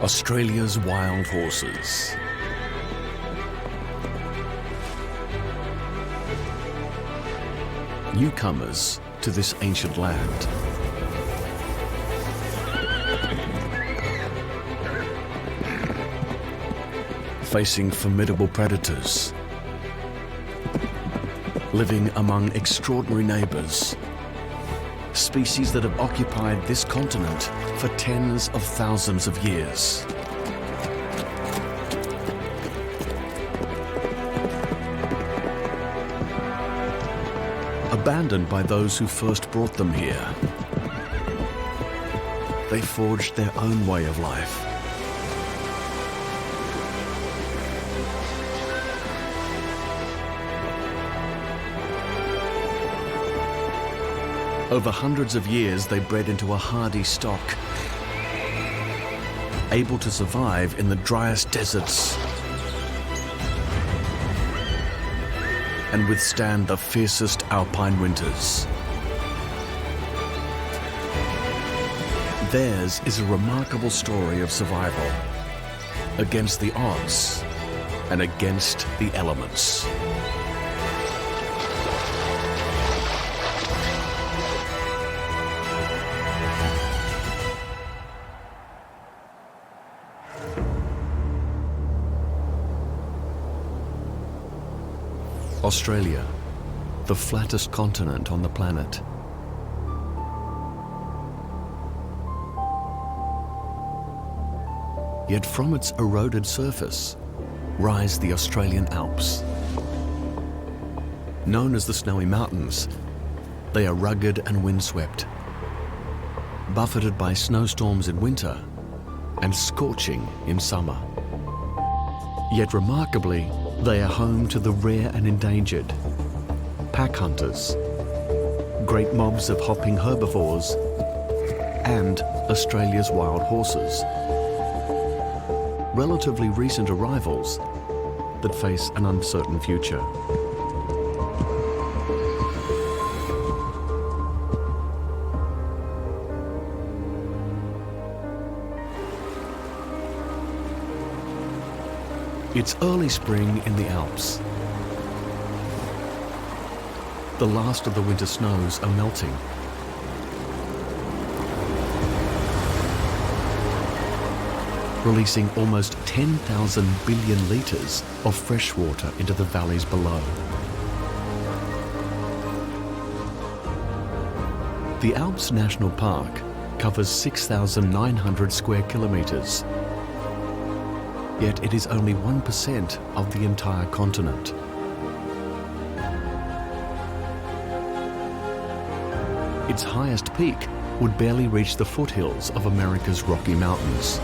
Australia's wild horses. Newcomers to this ancient land. Facing formidable predators. Living among extraordinary neighbours. Species that have occupied this continent for tens of thousands of years. Abandoned by those who first brought them here, they forged their own way of life. Over hundreds of years, they bred into a hardy stock, able to survive in the driest deserts and withstand the fiercest alpine winters. Theirs is a remarkable story of survival against the odds and against the elements. Australia, the flattest continent on the planet. Yet from its eroded surface rise the Australian Alps. Known as the Snowy Mountains, they are rugged and windswept, buffeted by snowstorms in winter and scorching in summer. Yet remarkably, they are home to the rare and endangered, pack hunters, great mobs of hopping herbivores, and Australia's wild horses. Relatively recent arrivals that face an uncertain future. It's early spring in the Alps. The last of the winter snows are melting. Releasing almost 10,000 billion litres of fresh water into the valleys below. The Alps National Park covers 6,900 square kilometres. Yet it is only 1% of the entire continent. Its highest peak would barely reach the foothills of America's Rocky Mountains.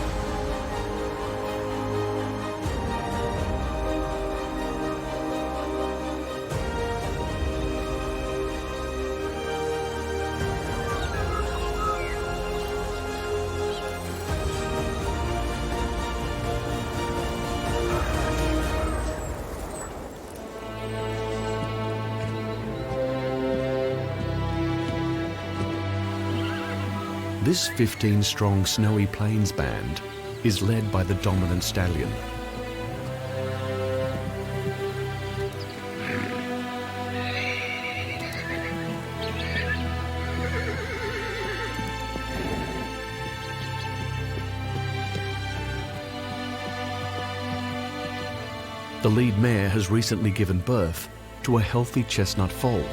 This 15-strong Snowy Plains band is led by the dominant stallion. The lead mare has recently given birth to a healthy chestnut foal.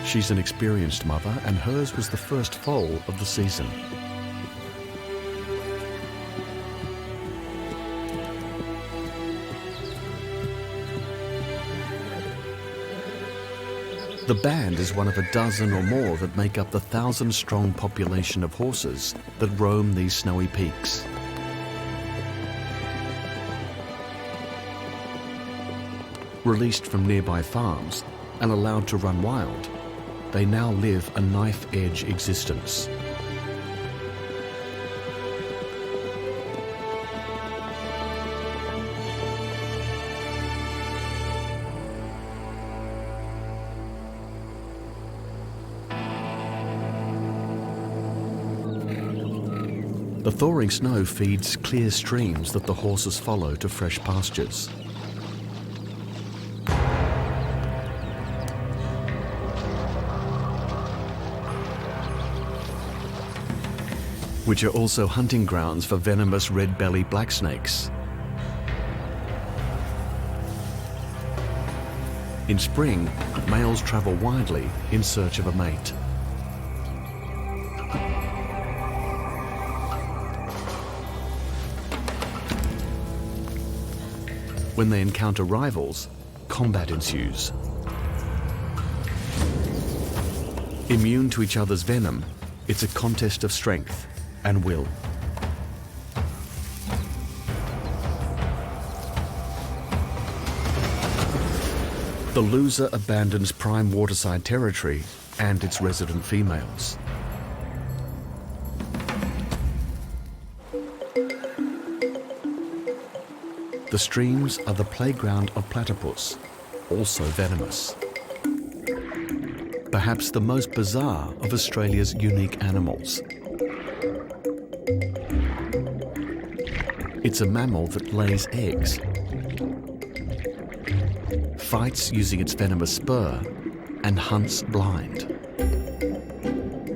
She's an experienced mother, and hers was the first foal of the season. The band is one of a dozen or more that make up the 1,000-strong population of horses that roam these snowy peaks. Released from nearby farms and allowed to run wild, they now live a knife-edge existence. The thawing snow feeds clear streams that the horses follow to fresh pastures. Which are also hunting grounds for venomous red-bellied black snakes. In spring, males travel widely in search of a mate. When they encounter rivals, combat ensues. Immune to each other's venom, it's a contest of strength and will. The loser abandons prime waterside territory and its resident females. The streams are the playground of platypus, also venomous. Perhaps the most bizarre of Australia's unique animals. It's a mammal that lays eggs, fights using its venomous spur, and hunts blind.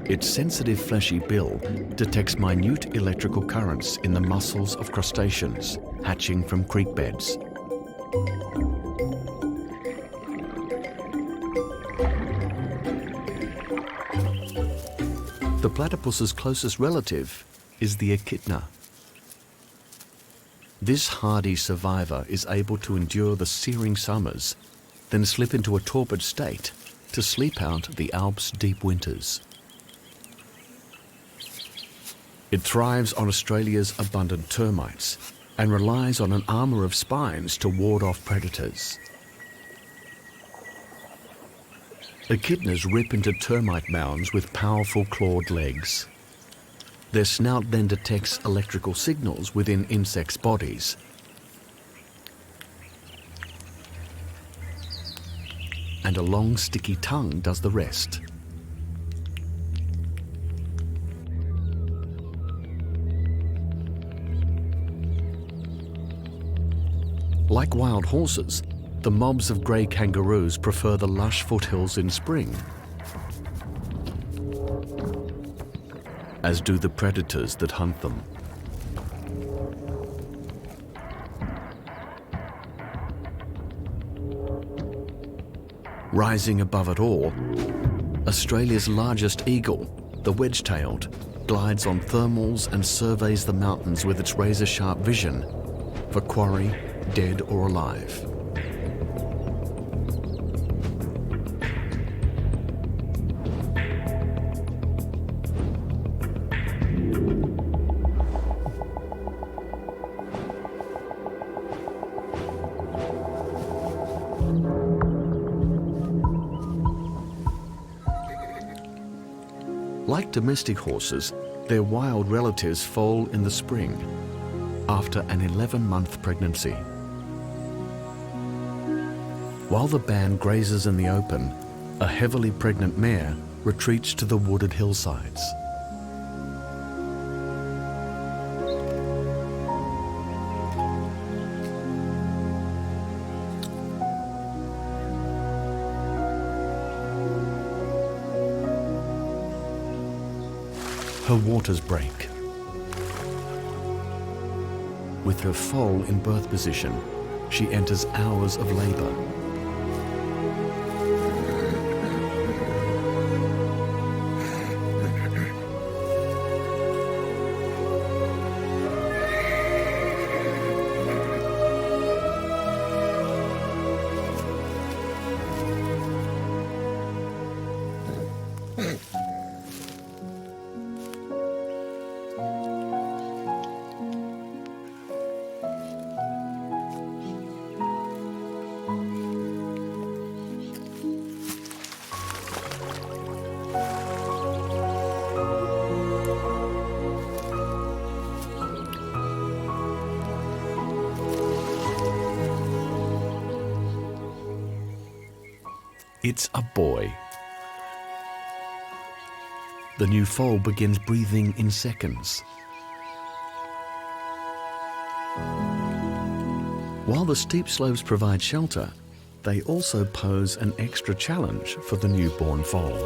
Its sensitive fleshy bill detects minute electrical currents in the muscles of crustaceans hatching from creek beds. The platypus's closest relative is the echidna. This hardy survivor is able to endure the searing summers, then slip into a torpid state to sleep out the Alps' deep winters. It thrives on Australia's abundant termites and relies on an armour of spines to ward off predators. Echidnas rip into termite mounds with powerful clawed legs. Their snout then detects electrical signals within insects' bodies. And a long, sticky tongue does the rest. Like wild horses, the mobs of grey kangaroos prefer the lush foothills in spring, as do the predators that hunt them. Rising above it all, Australia's largest eagle, the wedge-tailed, glides on thermals and surveys the mountains with its razor-sharp vision for quarry, dead or alive. Like domestic horses, their wild relatives foal in the spring after an 11-month pregnancy. While the band grazes in the open, a heavily pregnant mare retreats to the wooded hillsides. Her waters break. With her foal in birth position, she enters hours of labour. It's a boy. The new foal begins breathing in seconds. While the steep slopes provide shelter, they also pose an extra challenge for the newborn foal.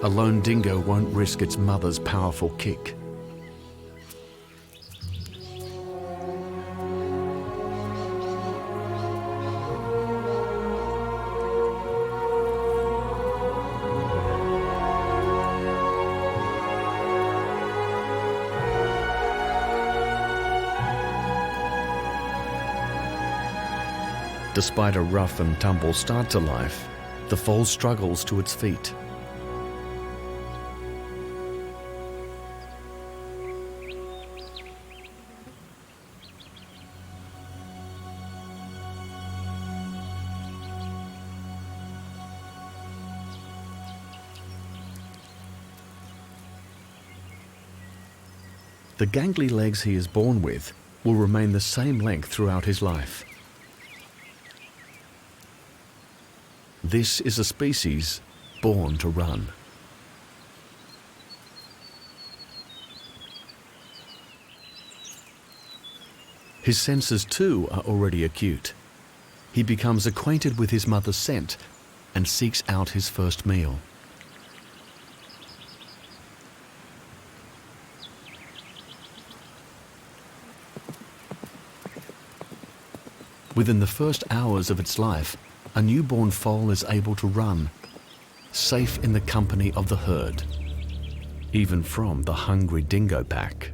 A lone dingo won't risk its mother's powerful kick. Despite a rough and tumble start to life, the foal struggles to its feet. The gangly legs he is born with will remain the same length throughout his life. This is a species born to run. His senses too are already acute. He becomes acquainted with his mother's scent and seeks out his first meal. Within the first hours of its life, a newborn foal is able to run, safe in the company of the herd, even from the hungry dingo pack.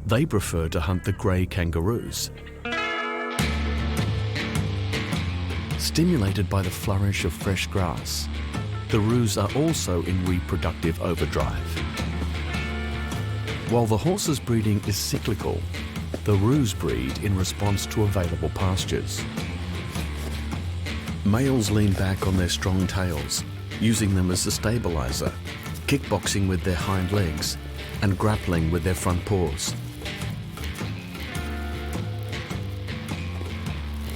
They prefer to hunt the grey kangaroos. Stimulated by the flourish of fresh grass, the roos are also in reproductive overdrive. While the horse's breeding is cyclical, the roos breed in response to available pastures. Males lean back on their strong tails, using them as a stabilizer, kickboxing with their hind legs and grappling with their front paws.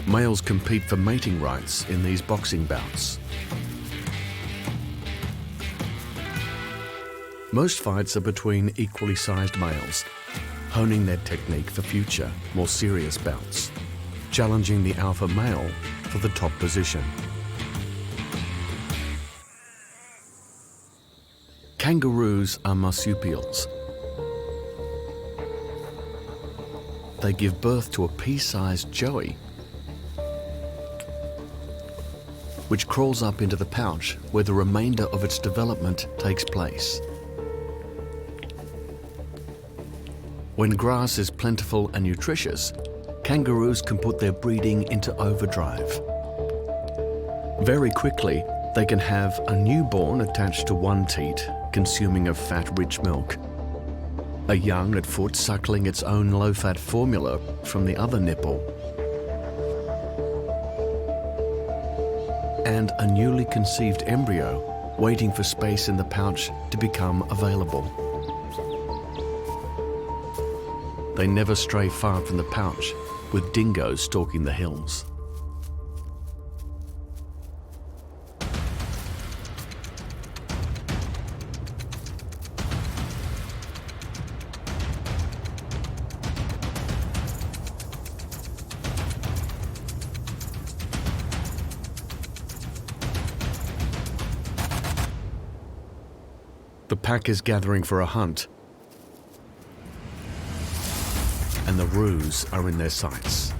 Males compete for mating rights in these boxing bouts. Most fights are between equally sized males, honing their technique for future, more serious bouts, challenging the alpha male for the top position. Kangaroos are marsupials. They give birth to a pea-sized joey, which crawls up into the pouch where the remainder of its development takes place. When grass is plentiful and nutritious, kangaroos can put their breeding into overdrive. Very quickly, they can have a newborn attached to one teat, consuming of fat-rich milk, a young at foot suckling its own low-fat formula from the other nipple, and a newly conceived embryo waiting for space in the pouch to become available. They never stray far from the pouch, with dingoes stalking the hills. The pack is gathering for a hunt, and the roos are in their sights.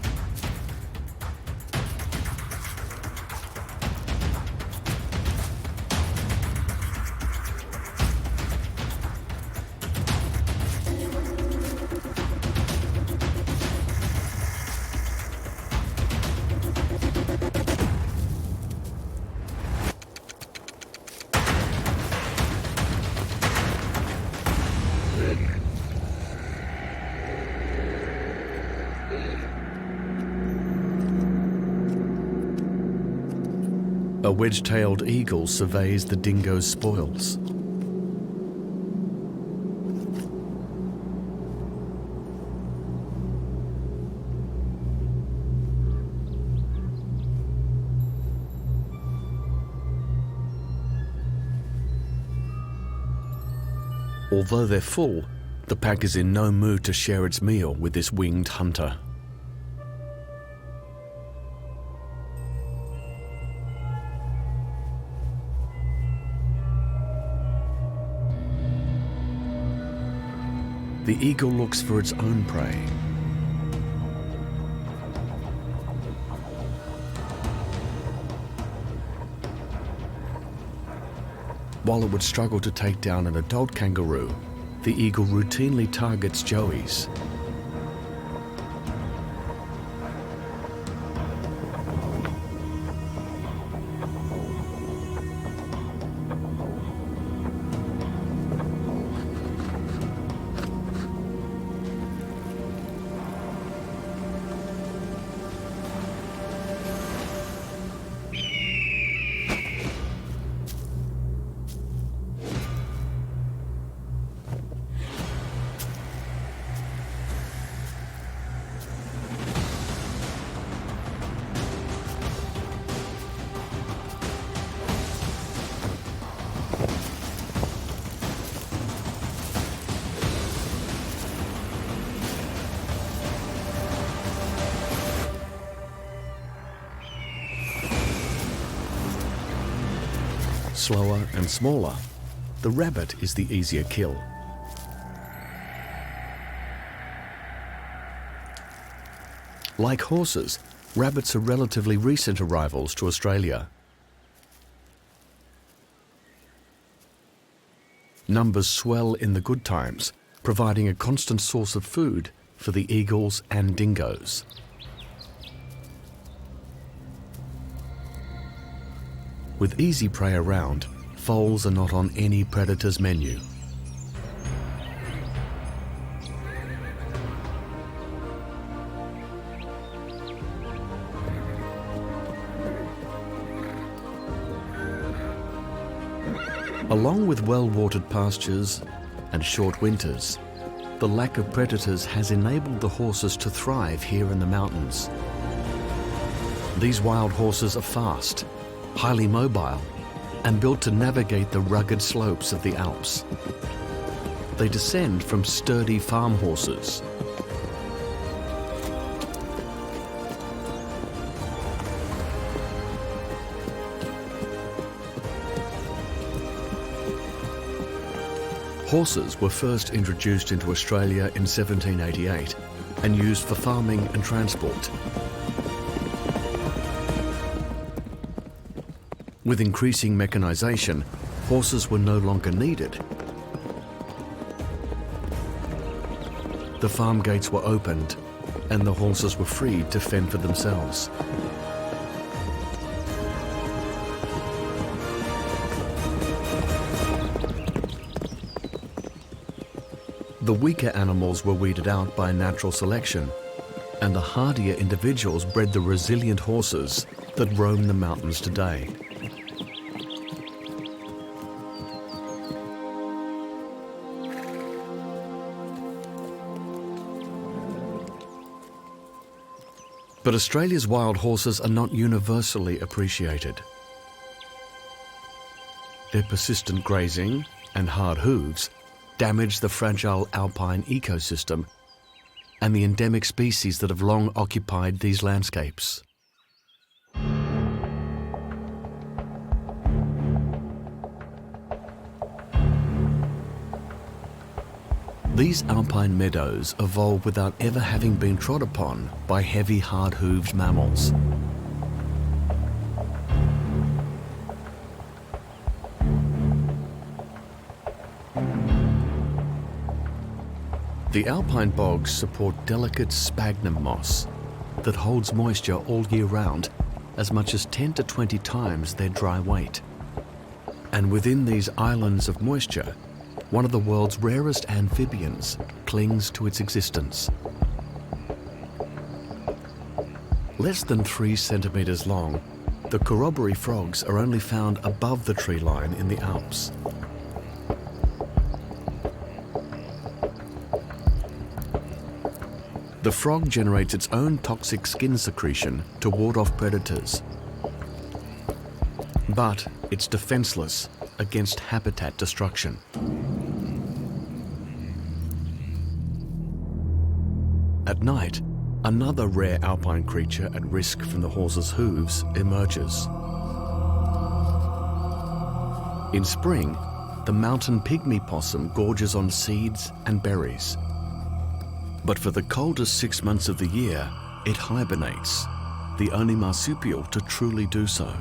A wedge-tailed eagle surveys the dingo's spoils. Although they're full, The pack is in no mood to share its meal with this winged hunter. The eagle looks for its own prey. While it would struggle to take down an adult kangaroo, the eagle routinely targets joeys. Slower and smaller, the rabbit is the easier kill. Like horses, rabbits are relatively recent arrivals to Australia. Numbers swell in the good times, providing a constant source of food for the eagles and dingoes. With easy prey around, foals are not on any predator's menu. Along with well-watered pastures and short winters, the lack of predators has enabled the horses to thrive here in the mountains. These wild horses are fast, highly mobile, and built to navigate the rugged slopes of the Alps. They descend from sturdy farm horses. Horses were first introduced into Australia in 1788 and used for farming and transport. With increasing mechanisation, horses were no longer needed. The farm gates were opened and the horses were freed to fend for themselves. The weaker animals were weeded out by natural selection, and the hardier individuals bred the resilient horses that roam the mountains today. But Australia's wild horses are not universally appreciated. Their persistent grazing and hard hooves damage the fragile alpine ecosystem and the endemic species that have long occupied these landscapes. These alpine meadows evolved without ever having been trod upon by heavy, hard-hooved mammals. The alpine bogs support delicate sphagnum moss that holds moisture all year round, as much as 10 to 20 times their dry weight. And within these islands of moisture, one of the world's rarest amphibians clings to its existence. Less than 3 centimetres long, the corroboree frogs are only found above the tree line in the Alps. The frog generates its own toxic skin secretion to ward off predators. But it's defenseless against habitat destruction. At night, another rare alpine creature at risk from the horse's hooves emerges. In spring, the mountain pygmy possum gorges on seeds and berries. But for the coldest 6 months of the year, it hibernates, the only marsupial to truly do so.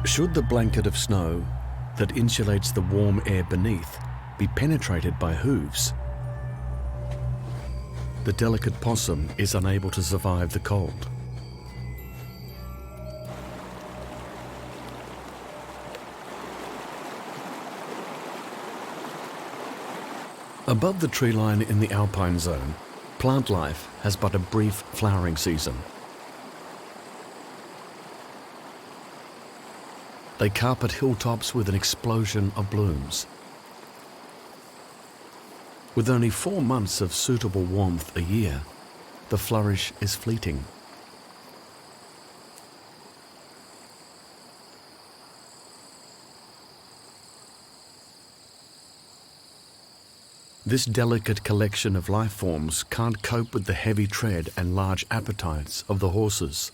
Should the blanket of snow that insulates the warm air beneath be penetrated by hooves, the delicate possum is unable to survive the cold. Above the tree line in the alpine zone, plant life has but a brief flowering season. They carpet hilltops with an explosion of blooms. With only 4 months of suitable warmth a year, the flourish is fleeting. This delicate collection of life forms can't cope with the heavy tread and large appetites of the horses.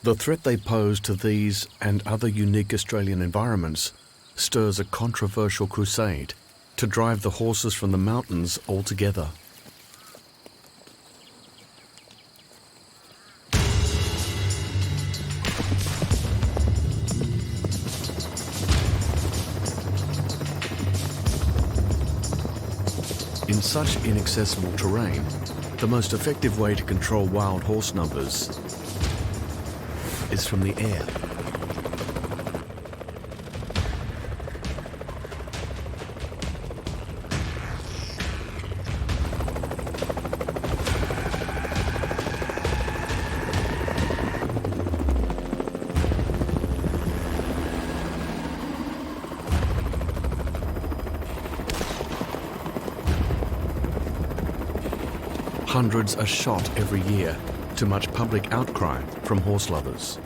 The threat they pose to these and other unique Australian environments stirs a controversial crusade to drive the horses from the mountains altogether. In such inaccessible terrain, the most effective way to control wild horse numbers is from the air. Hundreds are shot every year, to much public outcry from horse lovers.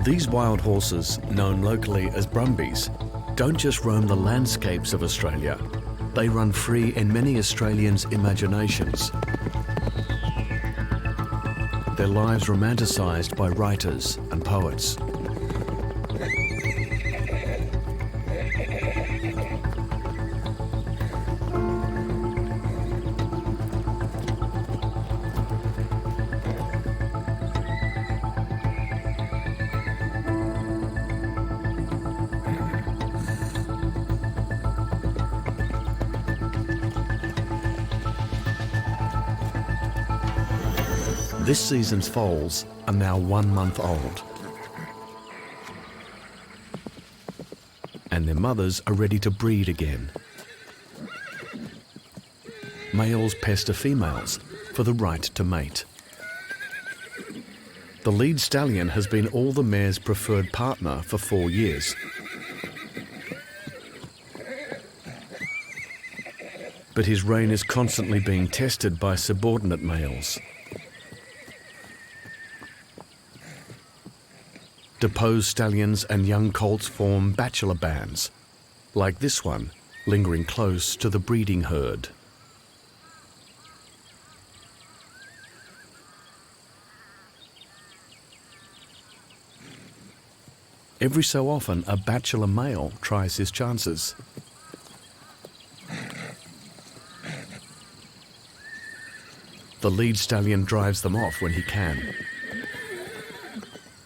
These wild horses, known locally as brumbies, don't just roam the landscapes of Australia. They run free in many Australians' imaginations. Their lives romanticised by writers and poets. This season's foals are now 1 month old, and their mothers are ready to breed again. Males pester females for the right to mate. The lead stallion has been all the mare's preferred partner for 4 years. But his reign is constantly being tested by subordinate males. Deposed stallions and young colts form bachelor bands, like this one, lingering close to the breeding herd. Every so often, a bachelor male tries his chances. The lead stallion drives them off when he can.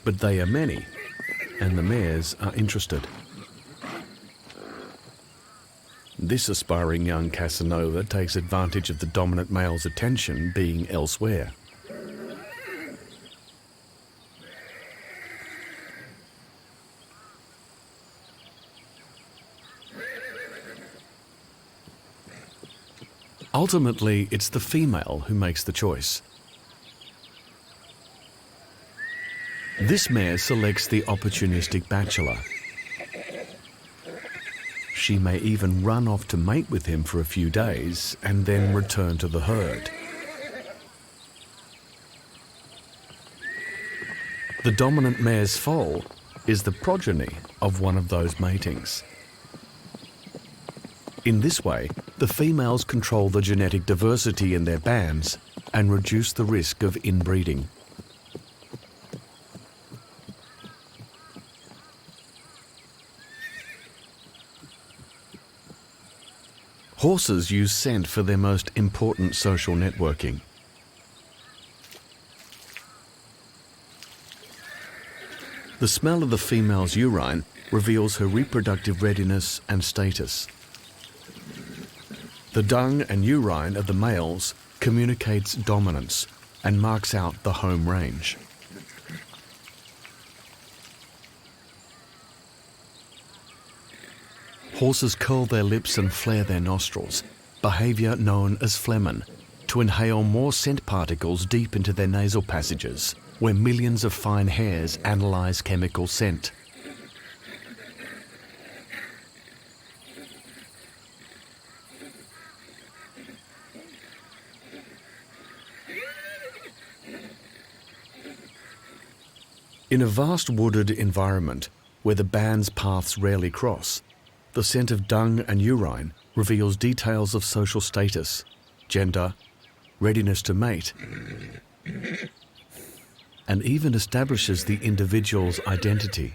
But they are many, and the mares are interested. This aspiring young Casanova takes advantage of the dominant male's attention being elsewhere. Ultimately, it's the female who makes the choice. This mare selects the opportunistic bachelor. She may even run off to mate with him for a few days and then return to the herd. The dominant mare's foal is the progeny of one of those matings. In this way, the females control the genetic diversity in their bands and reduce the risk of inbreeding. Horses use scent for their most important social networking. The smell of the female's urine reveals her reproductive readiness and status. The dung and urine of the males communicates dominance and marks out the home range. Horses curl their lips and flare their nostrils, behaviour known as phlegmon, to inhale more scent particles deep into their nasal passages, where millions of fine hairs analyse chemical scent. In a vast wooded environment where the band's paths rarely cross, the scent of dung and urine reveals details of social status, gender, readiness to mate, and even establishes the individual's identity.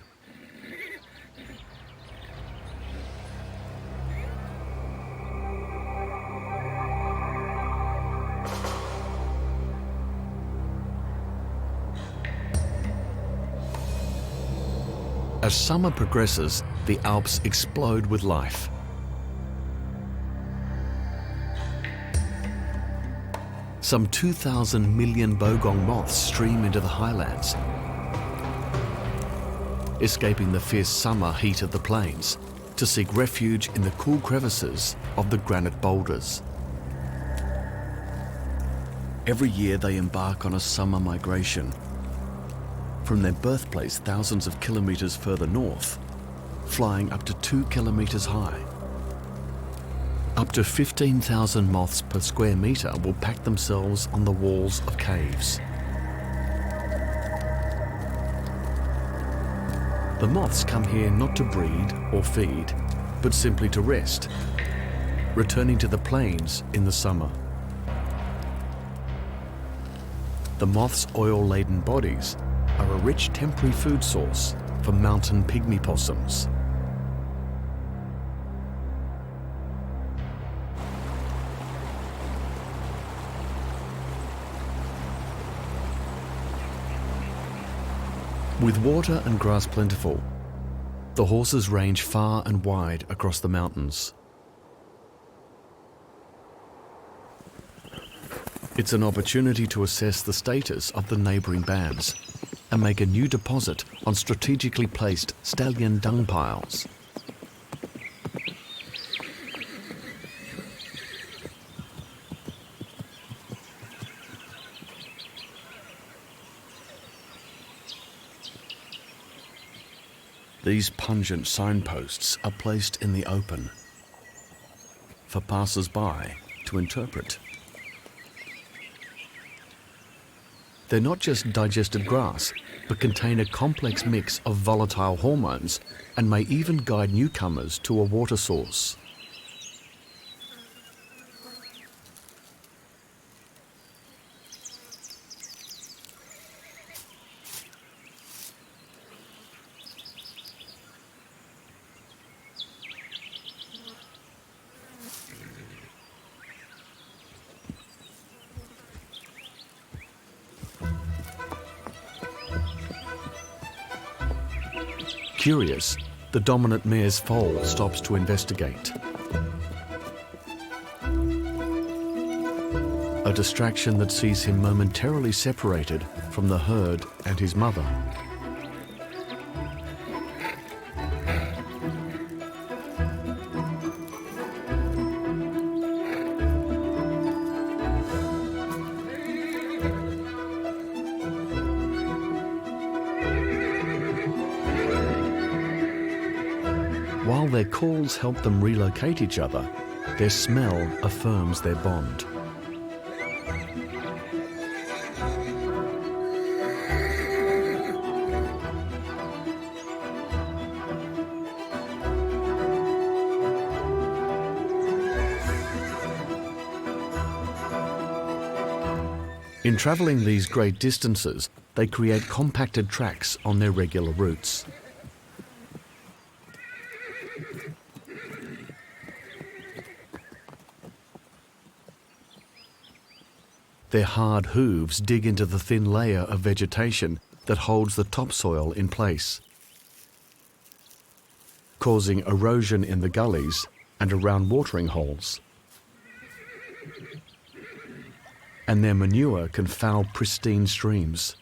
As summer progresses, the Alps explode with life. Some 2,000 million bogong moths stream into the highlands, escaping the fierce summer heat of the plains to seek refuge in the cool crevices of the granite boulders. Every year they embark on a summer migration from their birthplace thousands of kilometres further north, flying up to 2 kilometres high. Up to 15,000 moths per square metre will pack themselves on the walls of caves. The moths come here not to breed or feed, but simply to rest, returning to the plains in the summer. The moths' oil-laden bodies are a rich temporary food source for mountain pygmy possums. With water and grass plentiful, the horses range far and wide across the mountains. It's an opportunity to assess the status of the neighbouring bands and make a new deposit on strategically placed stallion dung piles. These pungent signposts are placed in the open for passers-by to interpret. They're not just digested grass, but contain a complex mix of volatile hormones and may even guide newcomers to a water source. Curious, the dominant mare's foal stops to investigate. A distraction that sees him momentarily separated from the herd and his mother. While their calls help them relocate each other, their smell affirms their bond. In travelling these great distances, they create compacted tracks on their regular routes. Their hard hooves dig into the thin layer of vegetation that holds the topsoil in place, causing erosion in the gullies and around watering holes. And their manure can foul pristine streams.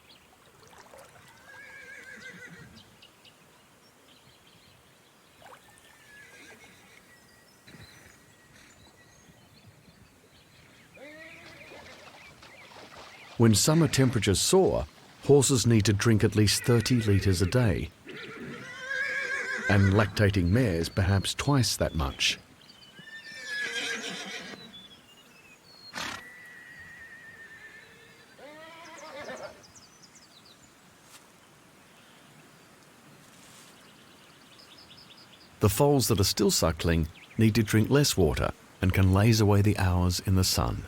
When summer temperatures soar, horses need to drink at least 30 litres a day, and lactating mares perhaps twice that much. The foals that are still suckling need to drink less water and can laze away the hours in the sun.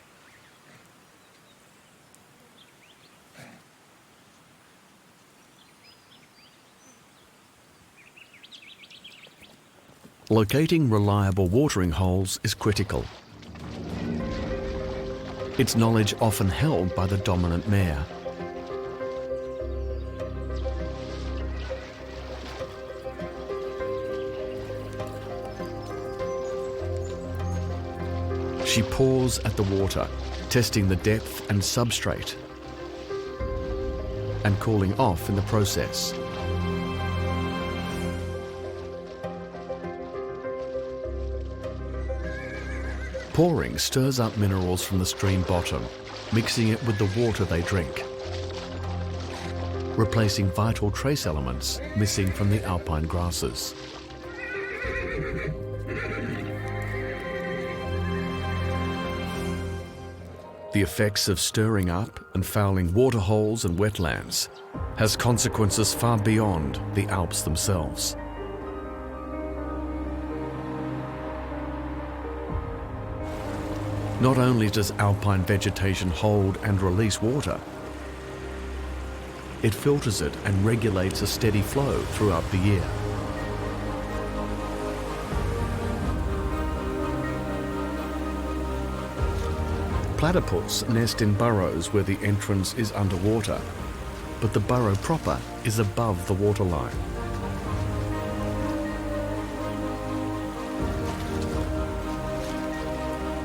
Locating reliable watering holes is critical. It's knowledge often held by the dominant mare. She paws at the water, testing the depth and substrate, and cooling off in the process. Pouring stirs up minerals from the stream bottom, mixing it with the water they drink, replacing vital trace elements missing from the alpine grasses. The effects of stirring up and fouling waterholes and wetlands has consequences far beyond the Alps themselves. Not only does alpine vegetation hold and release water, it filters it and regulates a steady flow throughout the year. Platypus nest in burrows where the entrance is underwater, but the burrow proper is above the waterline.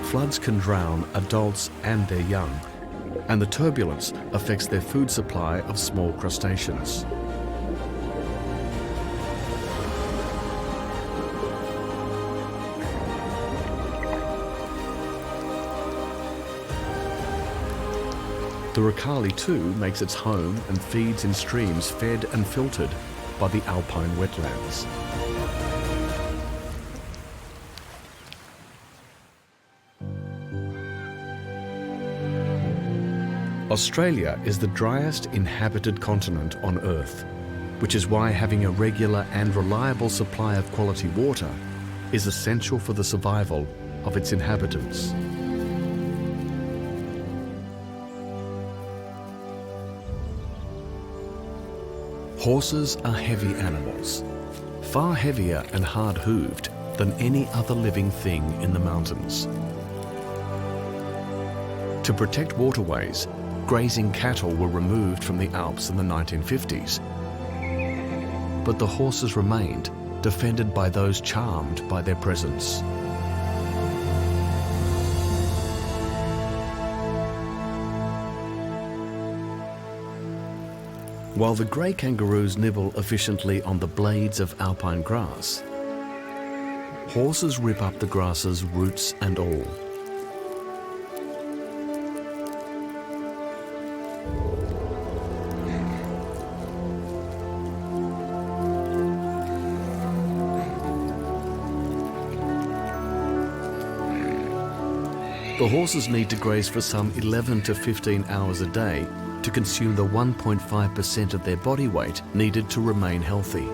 Floods can drown adults and their young, and the turbulence affects their food supply of small crustaceans. The ricali too makes its home and feeds in streams fed and filtered by the alpine wetlands. Australia is the driest inhabited continent on Earth, which is why having a regular and reliable supply of quality water is essential for the survival of its inhabitants. Horses are heavy animals, far heavier and hard-hooved than any other living thing in the mountains. To protect waterways, grazing cattle were removed from the Alps in the 1950s, but the horses remained, defended by those charmed by their presence. While the grey kangaroos nibble efficiently on the blades of alpine grass, horses rip up the grasses roots and all. The horses need to graze for some 11 to 15 hours a day to consume the 1.5% of their body weight needed to remain healthy.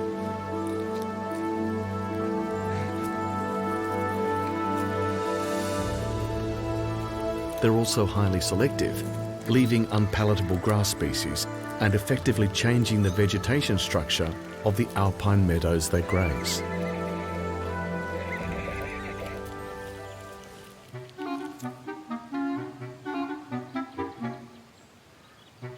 They're also highly selective, leaving unpalatable grass species and effectively changing the vegetation structure of the alpine meadows they graze.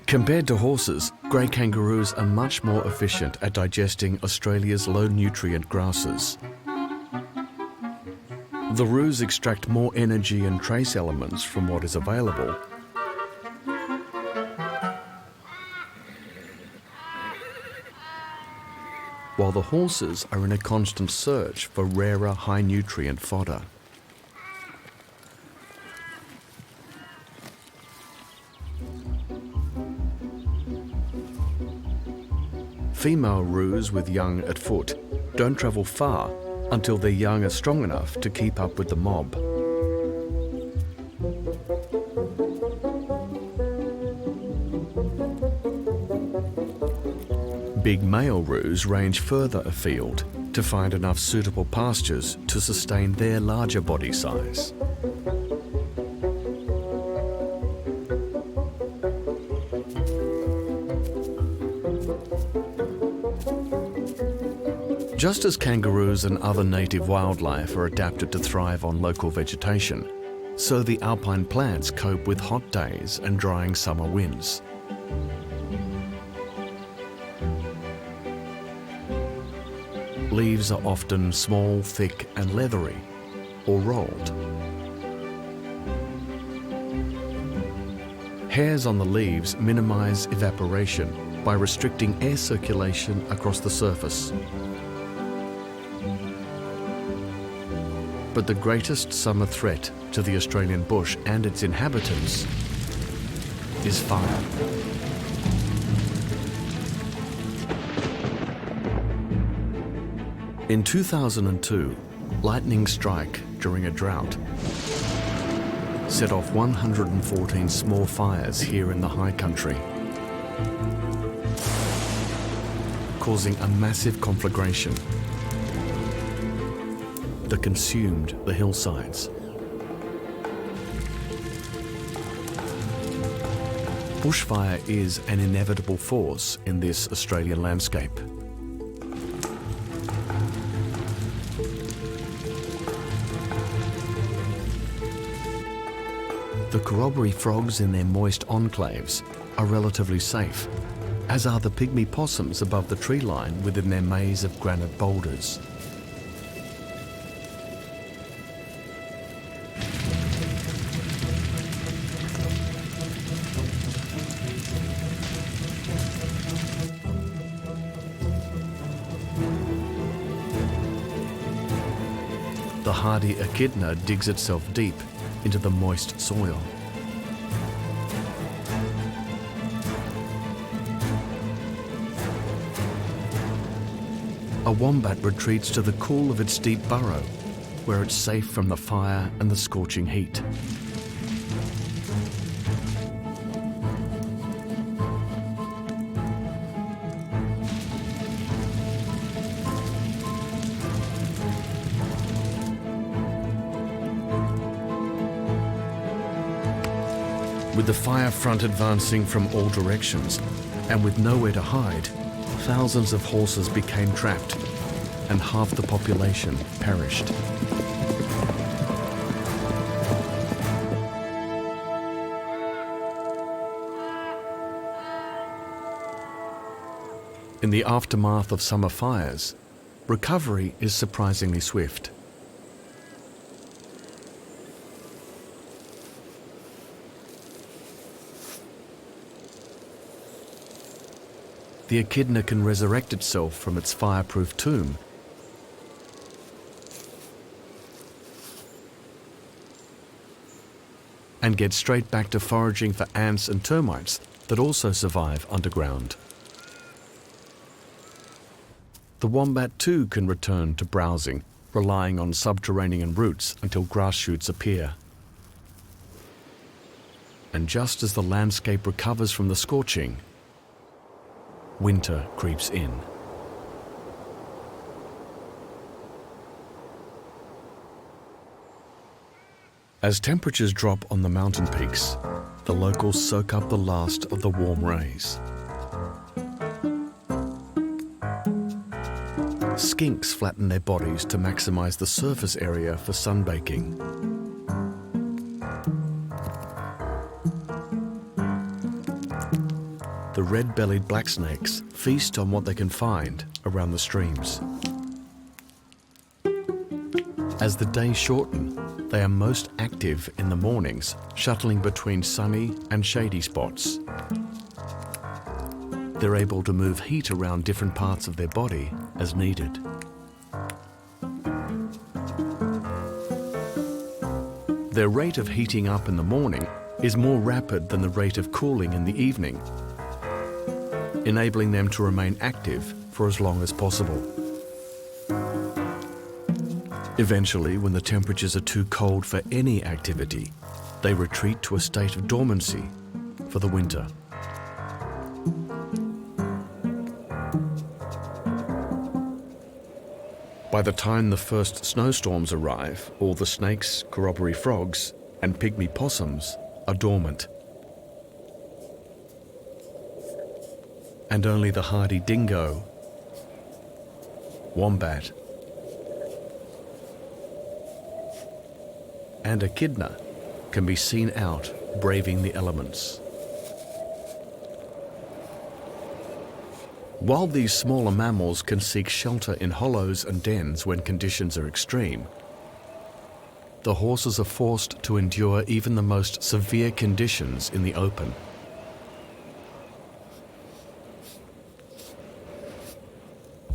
Compared to horses, grey kangaroos are much more efficient at digesting Australia's low-nutrient grasses. The roos extract more energy and trace elements from what is available, while the horses are in a constant search for rarer, high-nutrient fodder. Female roos with young at foot don't travel far until their young are strong enough to keep up with the mob. Big male roos range further afield to find enough suitable pastures to sustain their larger body size. Just as kangaroos and other native wildlife are adapted to thrive on local vegetation, so the alpine plants cope with hot days and drying summer winds. Leaves are often small, thick and leathery, or rolled. Hairs on the leaves minimise evaporation by restricting air circulation across the surface. But the greatest summer threat to the Australian bush and its inhabitants is fire. In 2002, lightning strike during a drought set off 114 small fires here in the high country, causing a massive conflagration that consumed the hillsides. Bushfire is an inevitable force in this Australian landscape. The corroboree frogs in their moist enclaves are relatively safe, as are the pygmy possums above the tree line within their maze of granite boulders. The hardy echidna digs itself deep into the moist soil. A wombat retreats to the cool of its deep burrow, where it's safe from the fire and the scorching heat. With the fire front advancing from all directions, and with nowhere to hide, thousands of horses became trapped, and half the population perished. In the aftermath of summer fires, recovery is surprisingly swift. The echidna can resurrect itself from its fireproof tomb and get straight back to foraging for ants and termites that also survive underground. The wombat too can return to browsing, relying on subterranean roots until grass shoots appear. And just as the landscape recovers from the scorching, winter creeps in. As temperatures drop on the mountain peaks, the locals soak up the last of the warm rays. Skinks flatten their bodies to maximize the surface area for sunbaking. The red-bellied blacksnakes feast on what they can find around the streams. As the days shorten, they are most active in the mornings, shuttling between sunny and shady spots. They're able to move heat around different parts of their body as needed. Their rate of heating up in the morning is more rapid than the rate of cooling in the evening, enabling them to remain active for as long as possible. Eventually, when the temperatures are too cold for any activity, they retreat to a state of dormancy for the winter. By the time the first snowstorms arrive, all the snakes, corroboree frogs, and pygmy possums are dormant. And only the hardy dingo, wombat, and echidna can be seen out braving the elements. While these smaller mammals can seek shelter in hollows and dens when conditions are extreme, the horses are forced to endure even the most severe conditions in the open.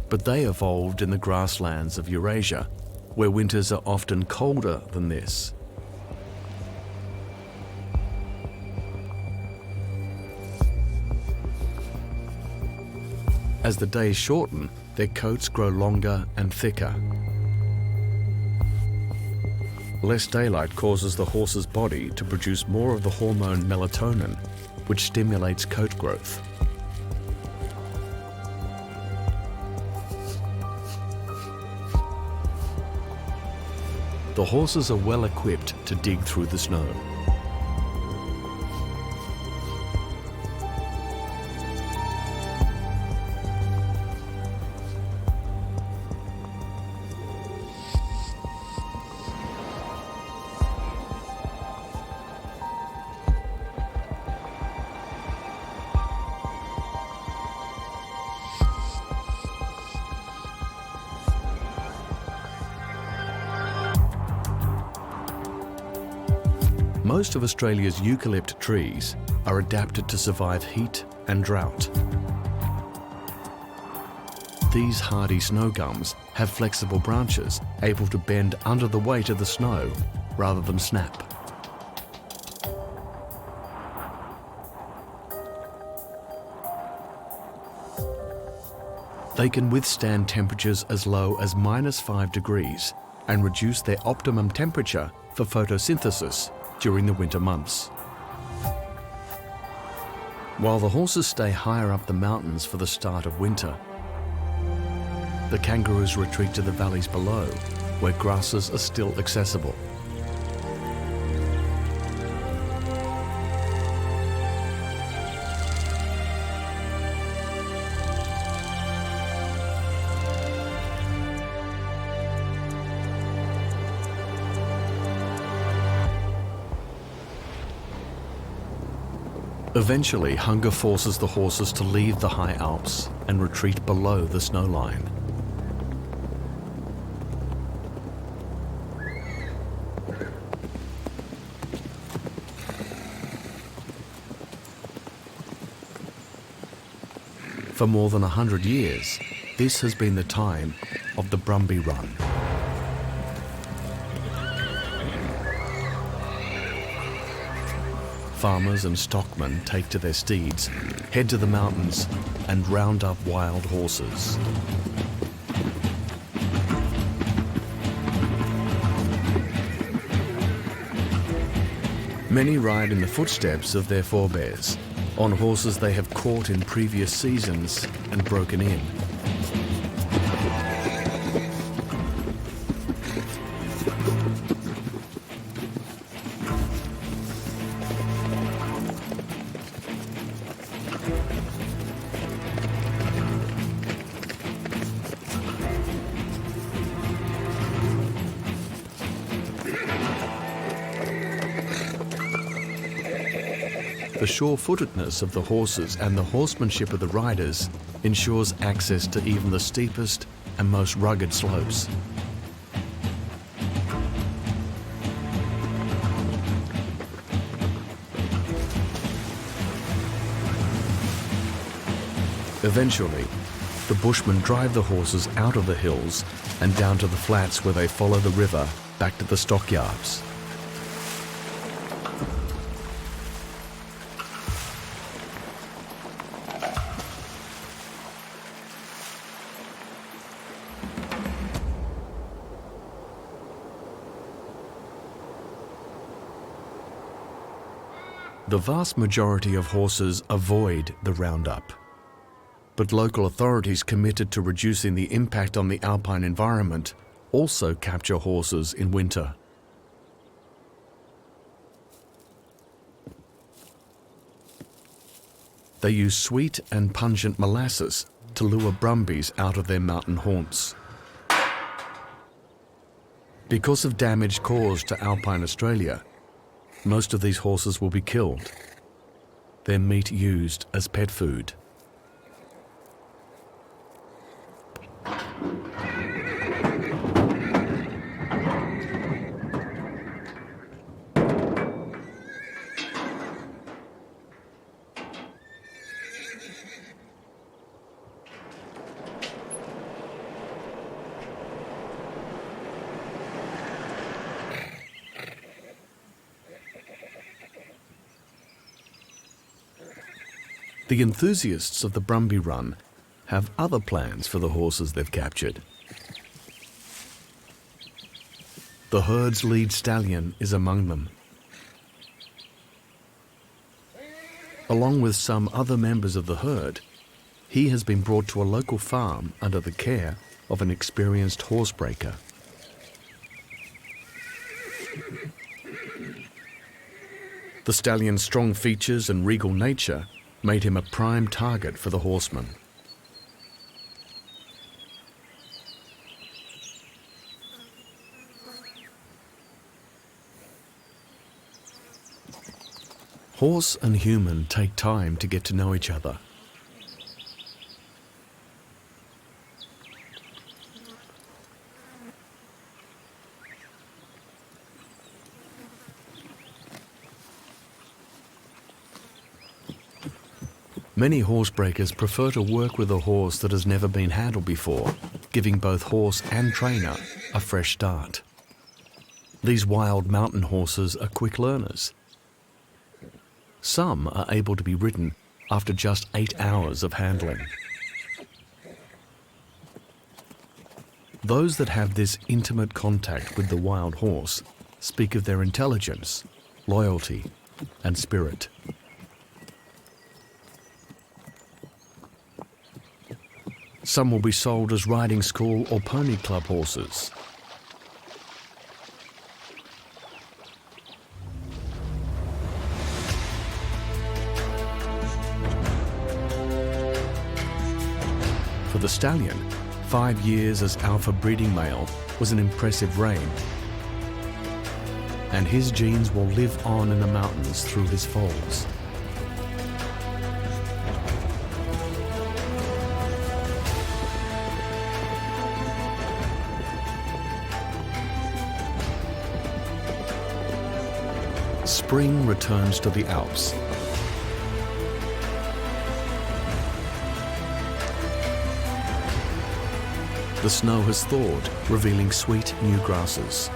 But they evolved in the grasslands of Eurasia, where winters are often colder than this. As the days shorten, their coats grow longer and thicker. Less daylight causes the horse's body to produce more of the hormone melatonin, which stimulates coat growth. The horses are well equipped to dig through the snow. Most of Australia's eucalypt trees are adapted to survive heat and drought. These hardy snow gums have flexible branches able to bend under the weight of the snow rather than snap. They can withstand temperatures as low as -5 degrees and reduce their optimum temperature for photosynthesis during the winter months. While the horses stay higher up the mountains for the start of winter, the kangaroos retreat to the valleys below, where grasses are still accessible. Eventually, hunger forces the horses to leave the high Alps and retreat below the snow line. For more than 100 years, this has been the time of the Brumbie Run. Farmers and stockmen take to their steeds, head to the mountains, and round up wild horses. Many ride in the footsteps of their forebears, on horses they have caught in previous seasons and broken in. The sure-footedness of the horses and the horsemanship of the riders ensures access to even the steepest and most rugged slopes. Eventually, the bushmen drive the horses out of the hills and down to the flats where they follow the river back to the stockyards. The vast majority of horses avoid the roundup, but local authorities committed to reducing the impact on the alpine environment also capture horses in winter. They use sweet and pungent molasses to lure brumbies out of their mountain haunts. Because of damage caused to alpine Australia, most of these horses will be killed, their meat used as pet food. The enthusiasts of the Brumbie Run have other plans for the horses they've captured. The herd's lead stallion is among them. Along with some other members of the herd, he has been brought to a local farm under the care of an experienced horsebreaker. The stallion's strong features and regal nature made him a prime target for the horsemen. Horse and human take time to get to know each other. Many horsebreakers prefer to work with a horse that has never been handled before, giving both horse and trainer a fresh start. These wild mountain horses are quick learners. Some are able to be ridden after just 8 hours of handling. Those that have this intimate contact with the wild horse speak of their intelligence, loyalty, and spirit. Some will be sold as riding school or pony club horses. For the stallion, 5 years as alpha breeding male was an impressive reign, and his genes will live on in the mountains through his foals. Spring returns to the Alps. The snow has thawed, revealing sweet new grasses.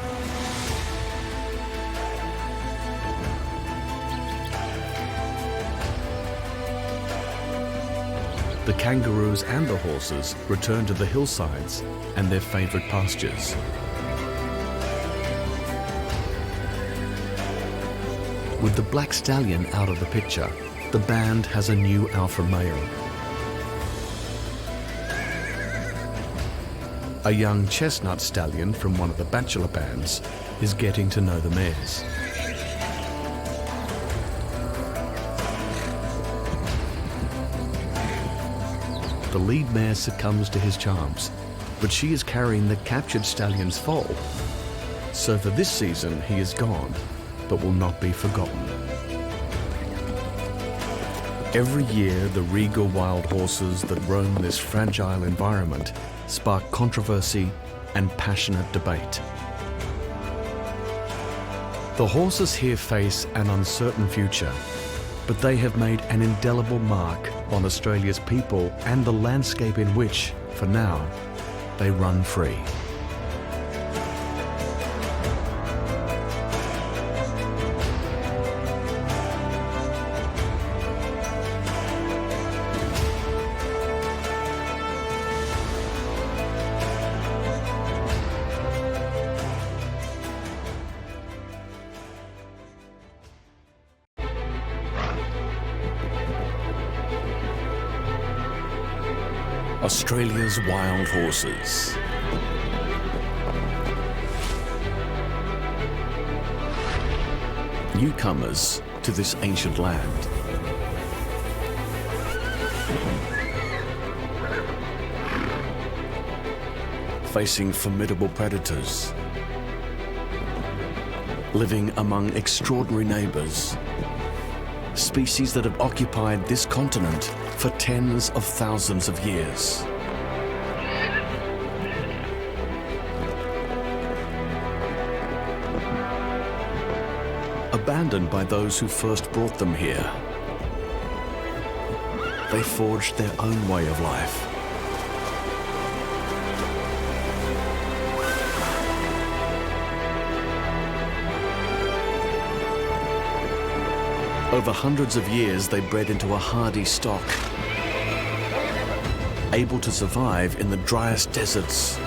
The kangaroos and the horses return to the hillsides and their favourite pastures. With the black stallion out of the picture, the band has a new alpha male. A young chestnut stallion from one of the bachelor bands is getting to know the mares. The lead mare succumbs to his charms, but she is carrying the captured stallion's foal. So for this season he is gone, but will not be forgotten. Every year, the regal wild horses that roam this fragile environment spark controversy and passionate debate. The horses here face an uncertain future, but they have made an indelible mark on Australia's people and the landscape in which, for now, they run free. Australia's wild horses. Newcomers to this ancient land. Facing formidable predators. Living among extraordinary neighbours. Species that have occupied this continent for tens of thousands of years. Abandoned by those who first brought them here, they forged their own way of life. Over hundreds of years, they bred into a hardy stock, able to survive in the driest deserts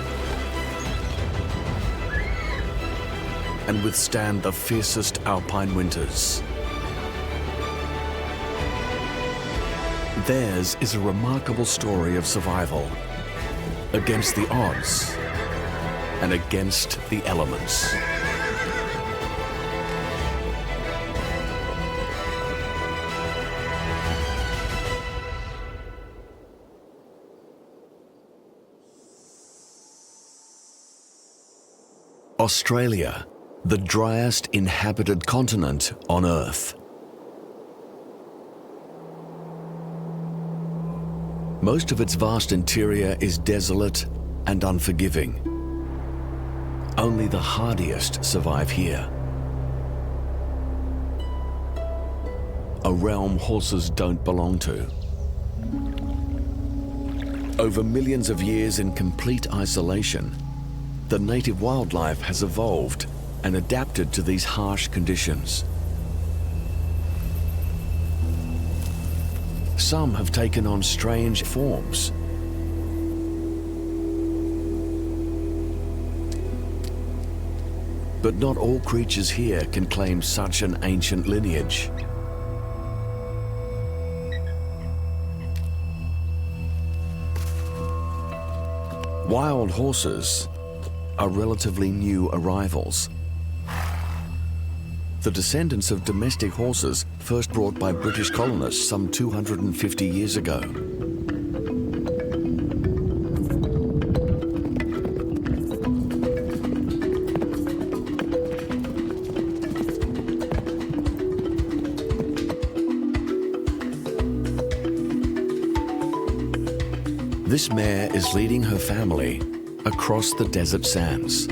and withstand the fiercest alpine winters. Theirs is a remarkable story of survival against the odds and against the elements. Australia, the driest inhabited continent on Earth. Most of its vast interior is desolate and unforgiving. Only the hardiest survive here. A realm horses don't belong to. Over millions of years in complete isolation, the native wildlife has evolved and adapted to these harsh conditions. Some have taken on strange forms. But not all creatures here can claim such an ancient lineage. Wild horses are relatively new arrivals. The descendants of domestic horses first brought by British colonists some 250 years ago. This mare is leading her family across the desert sands.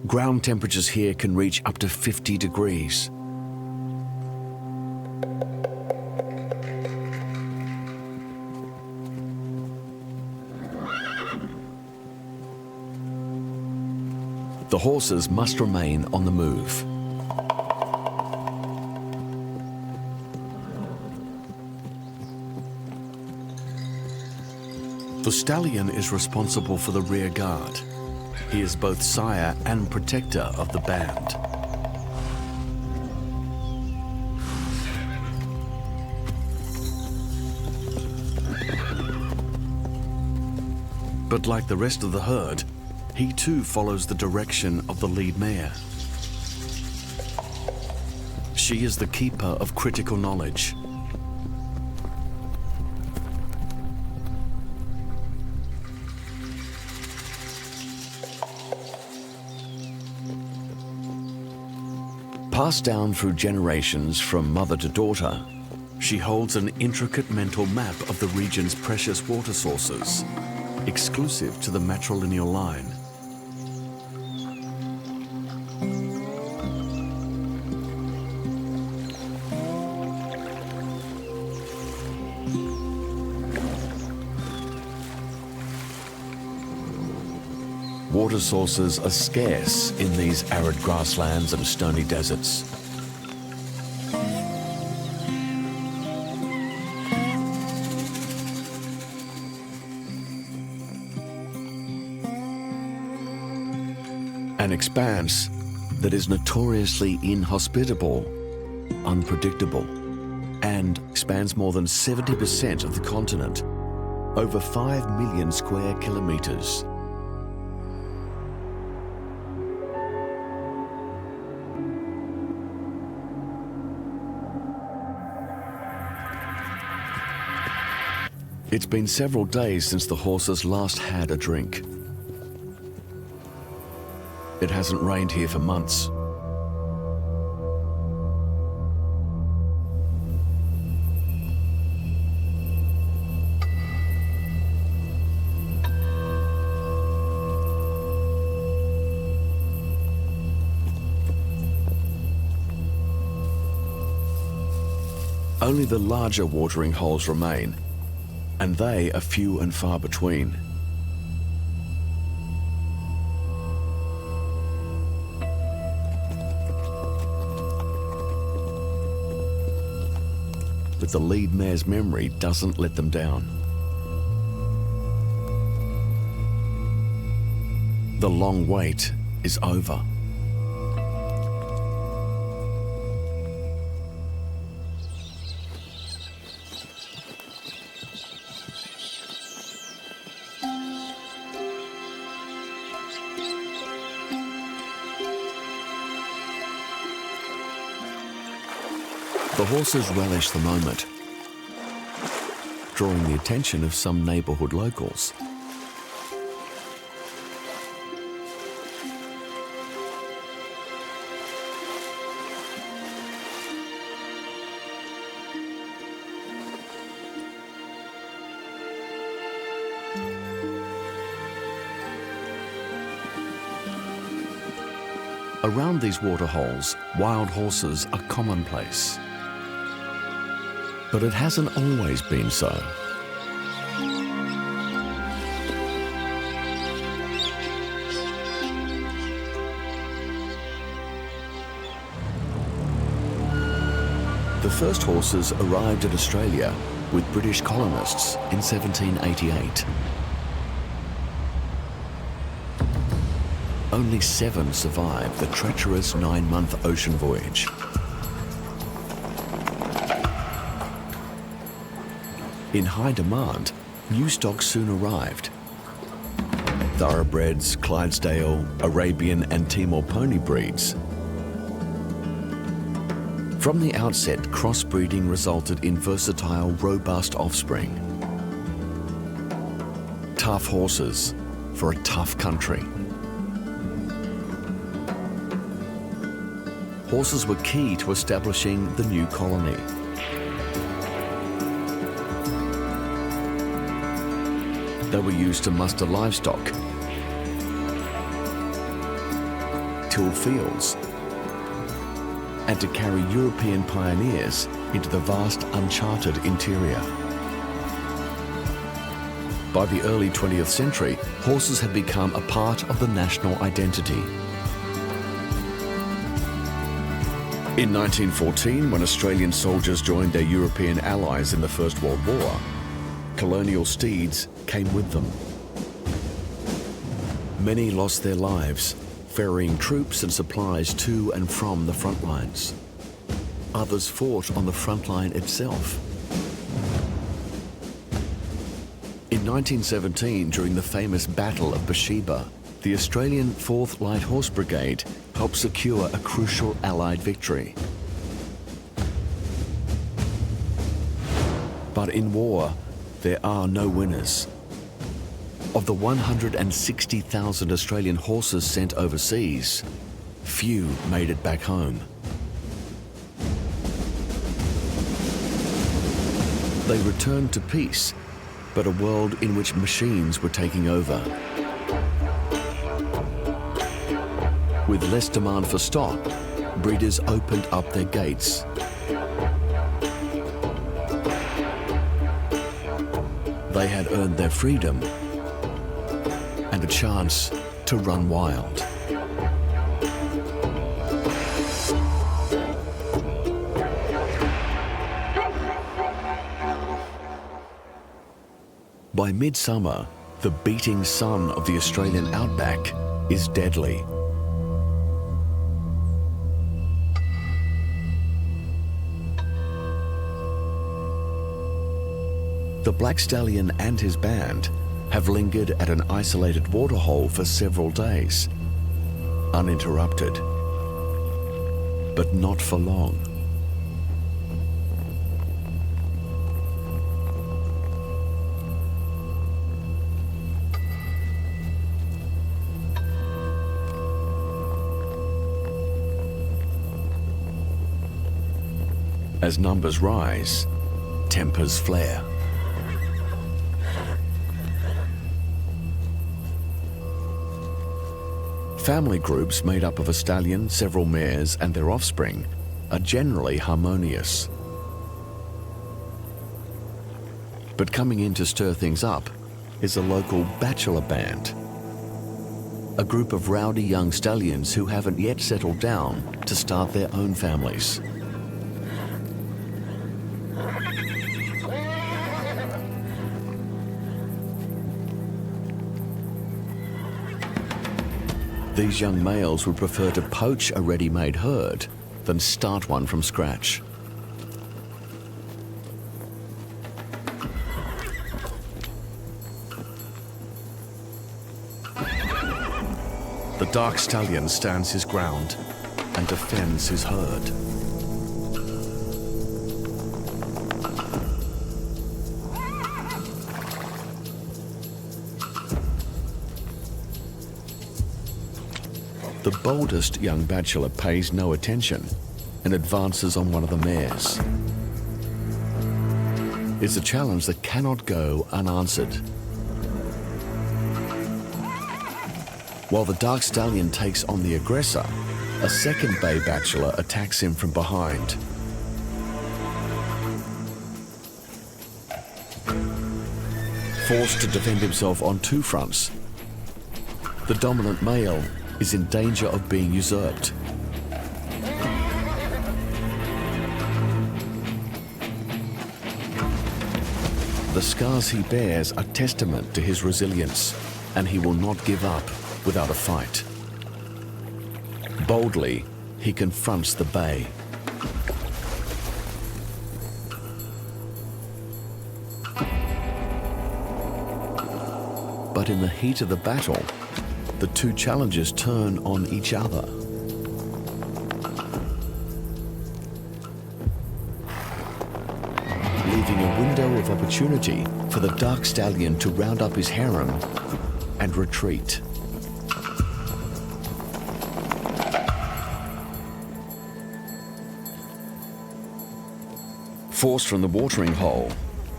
Ground temperatures here can reach up to 50 degrees. The horses must remain on the move. The stallion is responsible for the rear guard. He is both sire and protector of the band. But like the rest of the herd, he too follows the direction of the lead mare. She is the keeper of critical knowledge. Passed down through generations from mother to daughter, she holds an intricate mental map of the region's precious water sources, exclusive to the matrilineal line. Water sources are scarce in these arid grasslands and stony deserts. An expanse that is notoriously inhospitable, unpredictable, and spans more than 70% of the continent, over 5 million square kilometres. It's been several days since the horses last had a drink. It hasn't rained here for months. Only the larger watering holes remain, and they are few and far between. But the lead mare's memory doesn't let them down. The long wait is over. The horses relish the moment, drawing the attention of some neighbourhood locals. Around these waterholes, wild horses are commonplace. But it hasn't always been so. The first horses arrived at Australia with British colonists in 1788. Only 7 survived the treacherous 9-month ocean voyage. In high demand, new stock soon arrived. Thoroughbreds, Clydesdale, Arabian and Timor pony breeds. From the outset, crossbreeding resulted in versatile, robust offspring. Tough horses for a tough country. Horses were key to establishing the new colony. They were used to muster livestock, till fields, and to carry European pioneers into the vast uncharted interior. By the early 20th century, horses had become a part of the national identity. In 1914, when Australian soldiers joined their European allies in the First World War, colonial steeds came with them. Many lost their lives, ferrying troops and supplies to and from the front lines. Others fought on the front line itself. In 1917, during the famous Battle of Beersheba, the Australian 4th Light Horse Brigade helped secure a crucial Allied victory. But in war, there are no winners. Of the 160,000 Australian horses sent overseas, few made it back home. They returned to peace, but a world in which machines were taking over. With less demand for stock, breeders opened up their gates. They had earned their freedom and a chance to run wild. By midsummer, the beating sun of the Australian outback is deadly. The black stallion and his band have lingered at an isolated waterhole for several days, uninterrupted, but not for long. As numbers rise, tempers flare. Family groups made up of a stallion, several mares, and their offspring are generally harmonious. But coming in to stir things up is a local bachelor band, a group of rowdy young stallions who haven't yet settled down to start their own families. These young males would prefer to poach a ready-made herd than start one from scratch. The dark stallion stands his ground and defends his herd. The boldest young bachelor pays no attention and advances on one of the mares. It's a challenge that cannot go unanswered. While the dark stallion takes on the aggressor, a second bay bachelor attacks him from behind. Forced to defend himself on two fronts, the dominant male is in danger of being usurped. The scars he bears are testament to his resilience, and he will not give up without a fight. Boldly, he confronts the bay. But in the heat of the battle, the two challengers turn on each other. Leaving a window of opportunity for the dark stallion to round up his harem and retreat. Forced from the watering hole,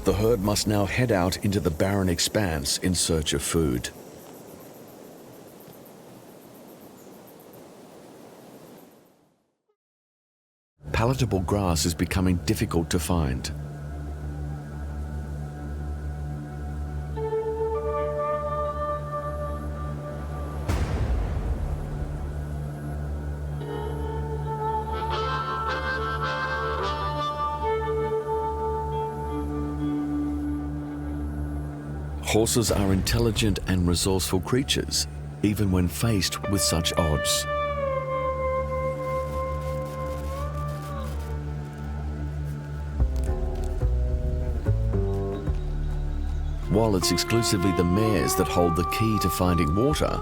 the herd must now head out into the barren expanse in search of food. Palatable grass is becoming difficult to find. Horses are intelligent and resourceful creatures, even when faced with such odds. While it's exclusively the mares that hold the key to finding water,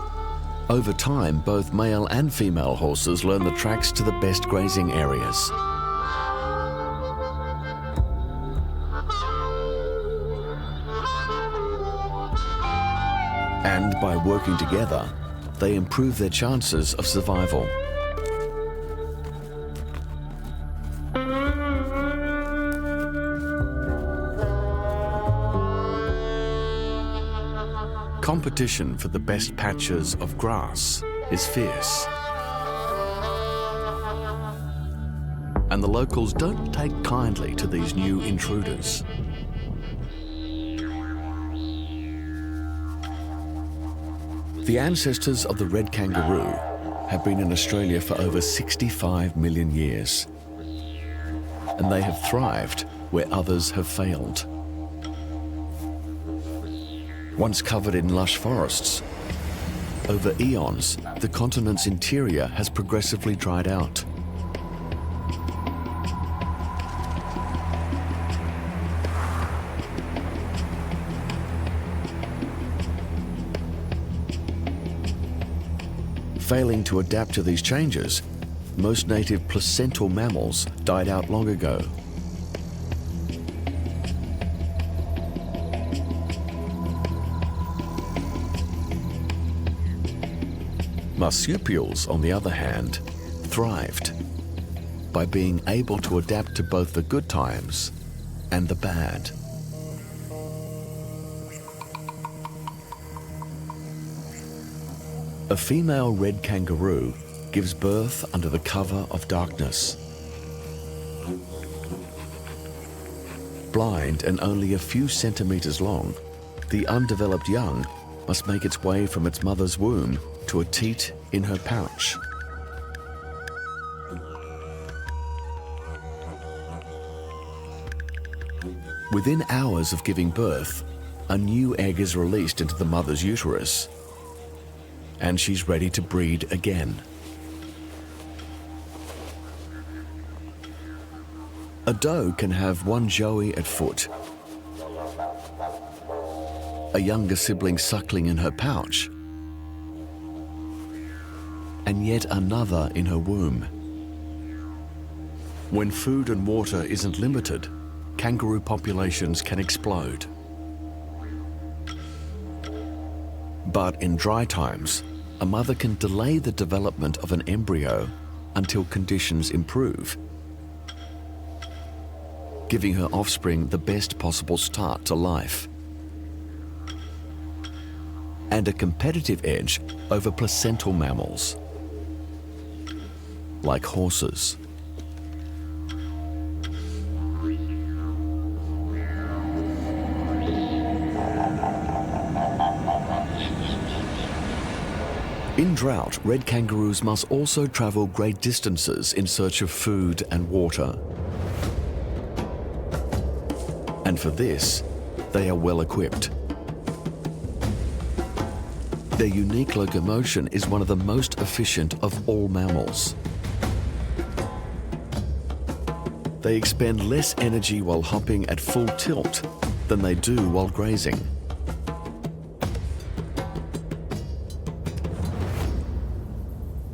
over time both male and female horses learn the tracks to the best grazing areas. And by working together, they improve their chances of survival. Competition for the best patches of grass is fierce. And the locals don't take kindly to these new intruders. The ancestors of the red kangaroo have been in Australia for over 65 million years, and they have thrived where others have failed. Once covered in lush forests, over eons, the continent's interior has progressively dried out. Failing to adapt to these changes, most native placental mammals died out long ago. Marsupials, on the other hand, thrived by being able to adapt to both the good times and the bad. A female red kangaroo gives birth under the cover of darkness. Blind and only a few centimeters long, the undeveloped young must make its way from its mother's womb to a teat in her pouch. Within hours of giving birth, a new egg is released into the mother's uterus, and she's ready to breed again. A doe can have one joey at foot, a younger sibling suckling in her pouch, and yet another in her womb. When food and water isn't limited, kangaroo populations can explode. But in dry times, a mother can delay the development of an embryo until conditions improve, giving her offspring the best possible start to life and a competitive edge over placental mammals like horses. In drought, red kangaroos must also travel great distances in search of food and water. And for this, they are well equipped. Their unique locomotion is one of the most efficient of all mammals. They expend less energy while hopping at full tilt than they do while grazing.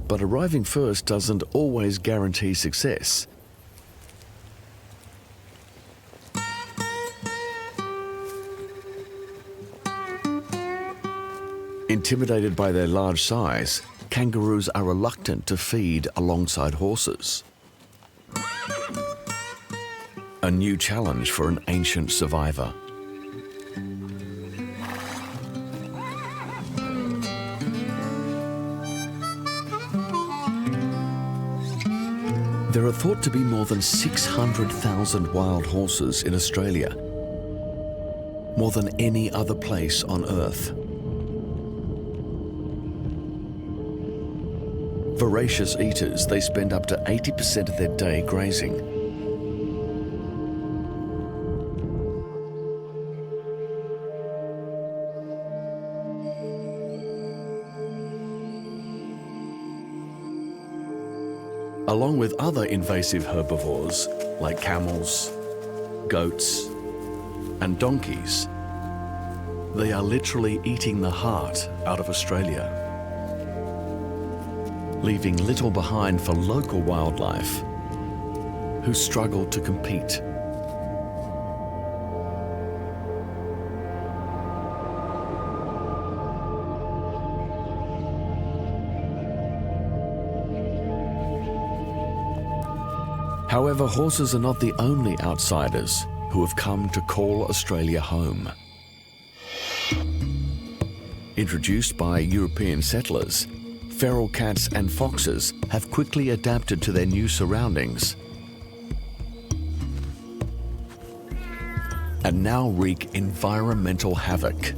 But arriving first doesn't always guarantee success. Intimidated by their large size, kangaroos are reluctant to feed alongside horses. A new challenge for an ancient survivor. There are thought to be more than 600,000 wild horses in Australia, more than any other place on Earth. Voracious eaters, they spend up to 80% of their day grazing. Along with other invasive herbivores like camels, goats, and donkeys, they are literally eating the heart out of Australia, leaving little behind for local wildlife who struggle to compete. However, horses are not the only outsiders who have come to call Australia home. Introduced by European settlers, feral cats and foxes have quickly adapted to their new surroundings and now wreak environmental havoc.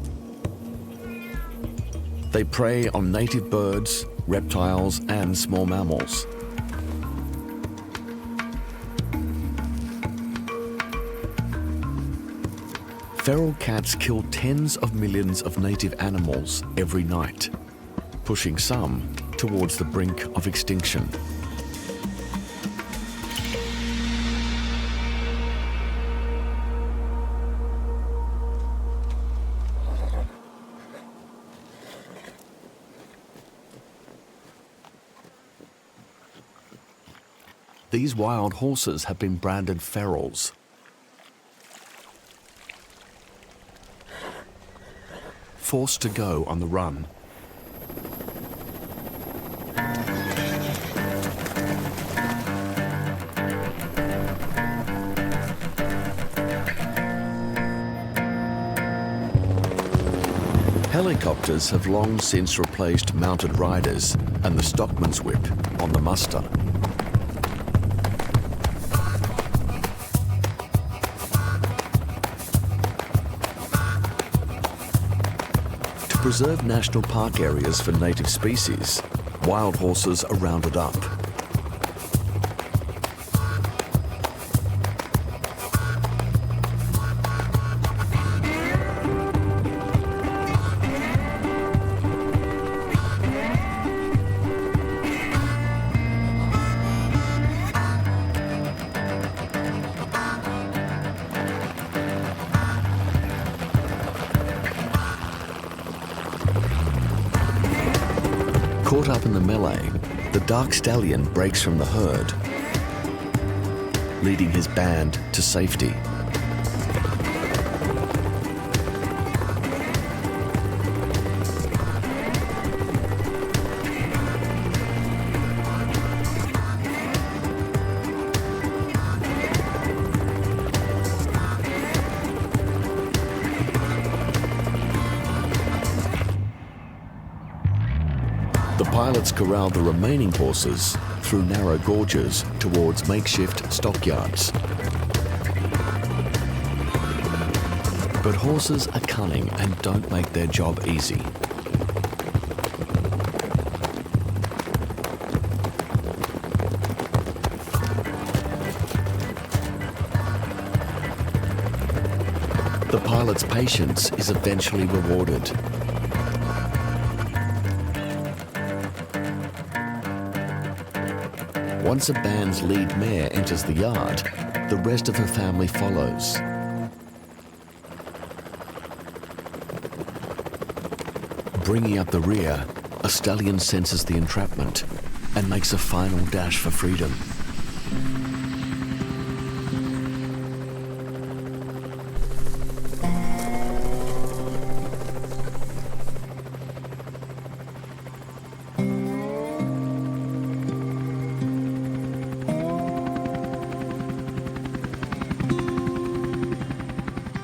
They prey on native birds, reptiles, and small mammals. Feral cats kill tens of millions of native animals every night, pushing some towards the brink of extinction. These wild horses have been branded ferals. Forced to go on the run. Helicopters have long since replaced mounted riders and the stockman's whip on the muster. To preserve national park areas for native species, wild horses are rounded up. Caught up in the melee, the dark stallion breaks from the herd, leading his band to safety. The pilots corral the remaining horses through narrow gorges towards makeshift stockyards. But horses are cunning and don't make their job easy. The pilot's patience is eventually rewarded. Once a band's lead mare enters the yard, the rest of her family follows. Bringing up the rear, a stallion senses the entrapment and makes a final dash for freedom.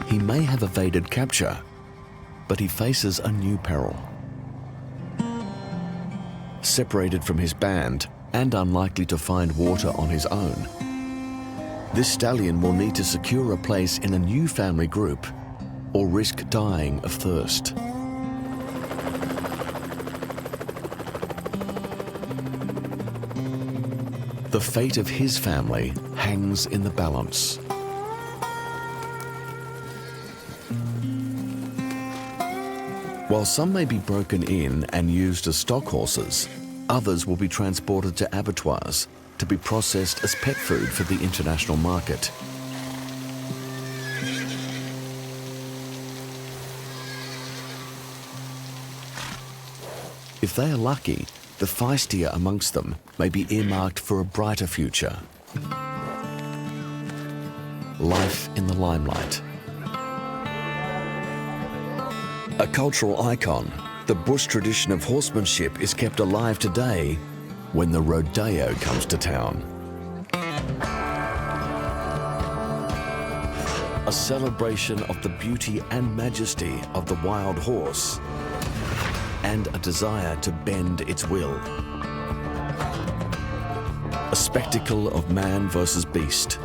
He may have evaded capture, but he faces a new peril. Separated from his band and unlikely to find water on his own, this stallion will need to secure a place in a new family group or risk dying of thirst. The fate of his family hangs in the balance. While some may be broken in and used as stock horses, others will be transported to abattoirs to be processed as pet food for the international market. If they are lucky, the feistier amongst them may be earmarked for a brighter future. Life in the limelight. A cultural icon, the bush tradition of horsemanship is kept alive today when the rodeo comes to town. A celebration of the beauty and majesty of the wild horse and a desire to bend its will. A spectacle of man versus beast.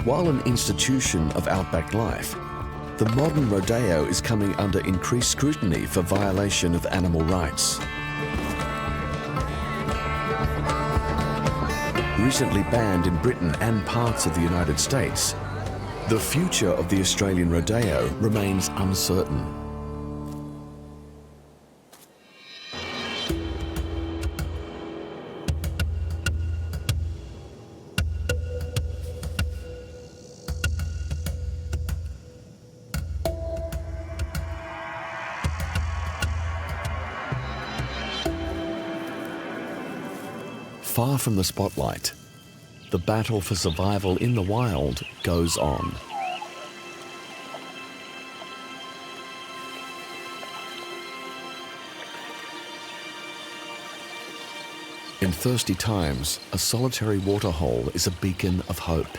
While an institution of outback life, the modern rodeo is coming under increased scrutiny for violation of animal rights. Recently banned in Britain and parts of the United States, the future of the Australian rodeo remains uncertain. Far from the spotlight, the battle for survival in the wild goes on. In thirsty times, a solitary waterhole is a beacon of hope.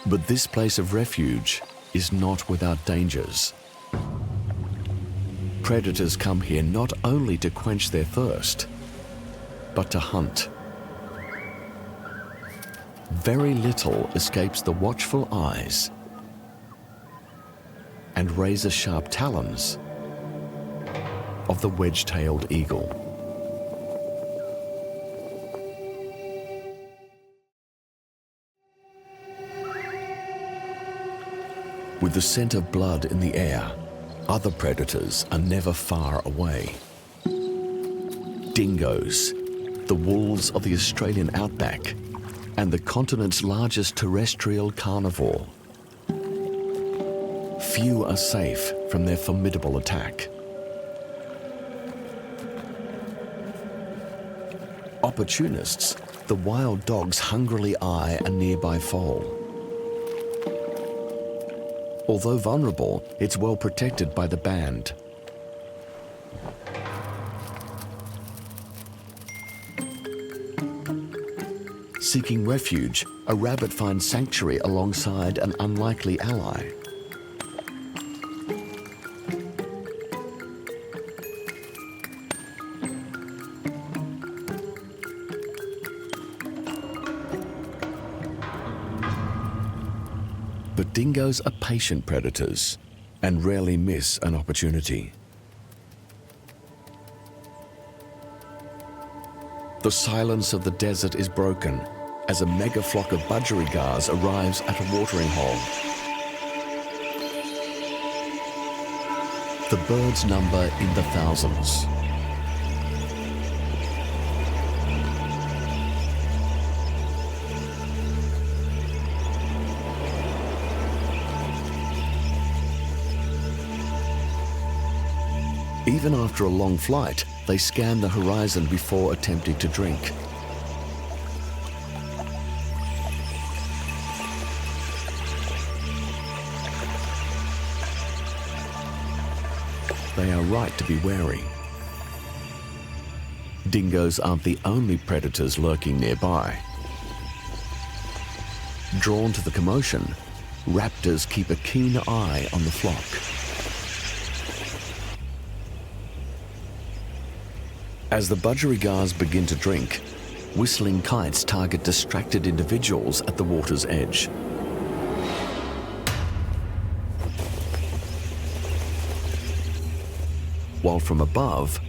But this place of refuge is not without dangers. Predators come here not only to quench their thirst, but to hunt. Very little escapes the watchful eyes and razor-sharp talons of the wedge-tailed eagle. With the scent of blood in the air, other predators are never far away. Dingoes, the wolves of the Australian outback, and the continent's largest terrestrial carnivore. Few are safe from their formidable attack. Opportunists, the wild dogs hungrily eye a nearby foal. Although vulnerable, it's well protected by the band. Seeking refuge, a rabbit finds sanctuary alongside an unlikely ally. But dingoes are patient predators and rarely miss an opportunity. The silence of the desert is broken as a mega flock of budgerigars arrives at a watering hole. The birds number in the thousands. Even after a long flight, they scan the horizon before attempting to drink. They are right to be wary. Dingoes aren't the only predators lurking nearby. Drawn to the commotion, raptors keep a keen eye on the flock. As the budgerigars begin to drink, whistling kites target distracted individuals at the water's edge. While from above,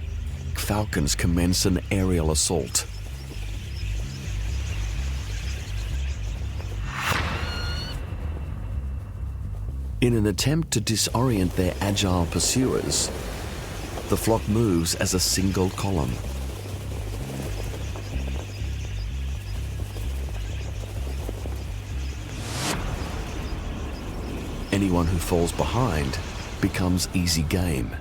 falcons commence an aerial assault. In an attempt to disorient their agile pursuers, the flock moves as a single column. Anyone who falls behind becomes easy game.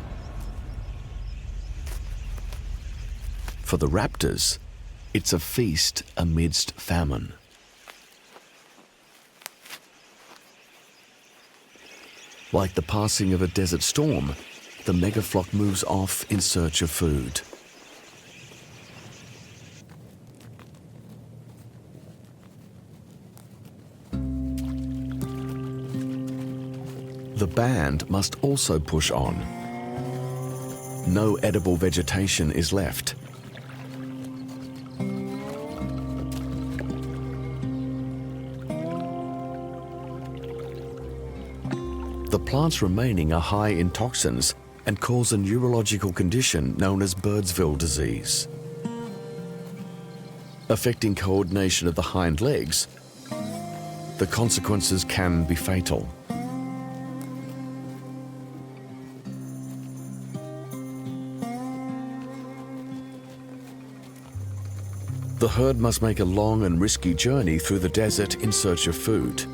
For the raptors, it's a feast amidst famine. Like the passing of a desert storm, the megaflock moves off in search of food. The band must also push on. No edible vegetation is left. The plants remaining are high in toxins and cause a neurological condition known as Birdsville disease. Affecting coordination of the hind legs, the consequences can be fatal. The herd must make a long and risky journey through the desert in search of food.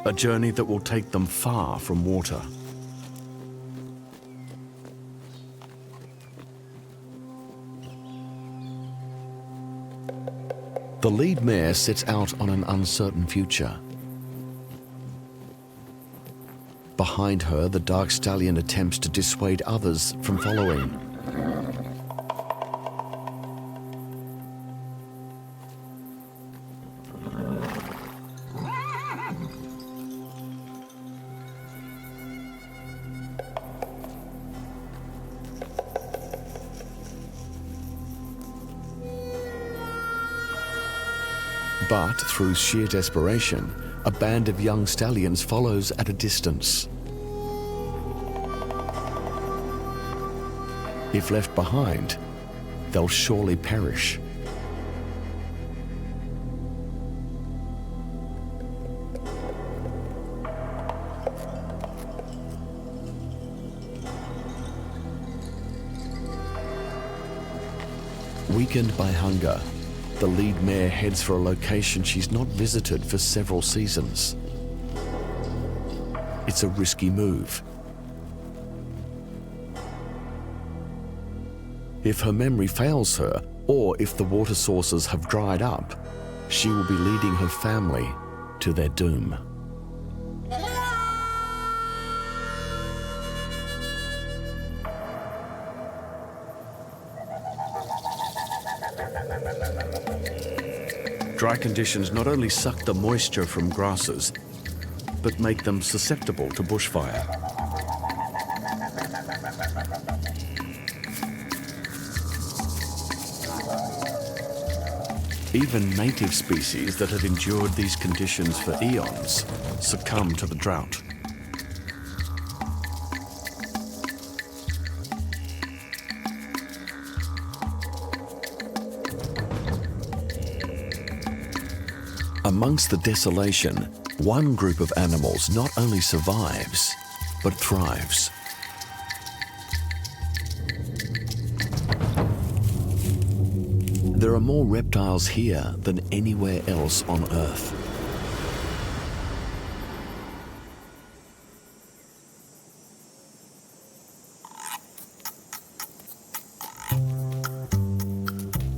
A journey that will take them far from water. The lead mare sets out on an uncertain future. Behind her, the dark stallion attempts to dissuade others from following. But through sheer desperation, a band of young stallions follows at a distance. If left behind, they'll surely perish. Weakened by hunger, the lead mare heads for a location she's not visited for several seasons. It's a risky move. If her memory fails her, or if the water sources have dried up, she will be leading her family to their doom. Dry conditions not only suck the moisture from grasses, but make them susceptible to bushfire. Even native species that have endured these conditions for eons succumb to the drought. Amongst the desolation, one group of animals not only survives, but thrives. There are more reptiles here than anywhere else on Earth.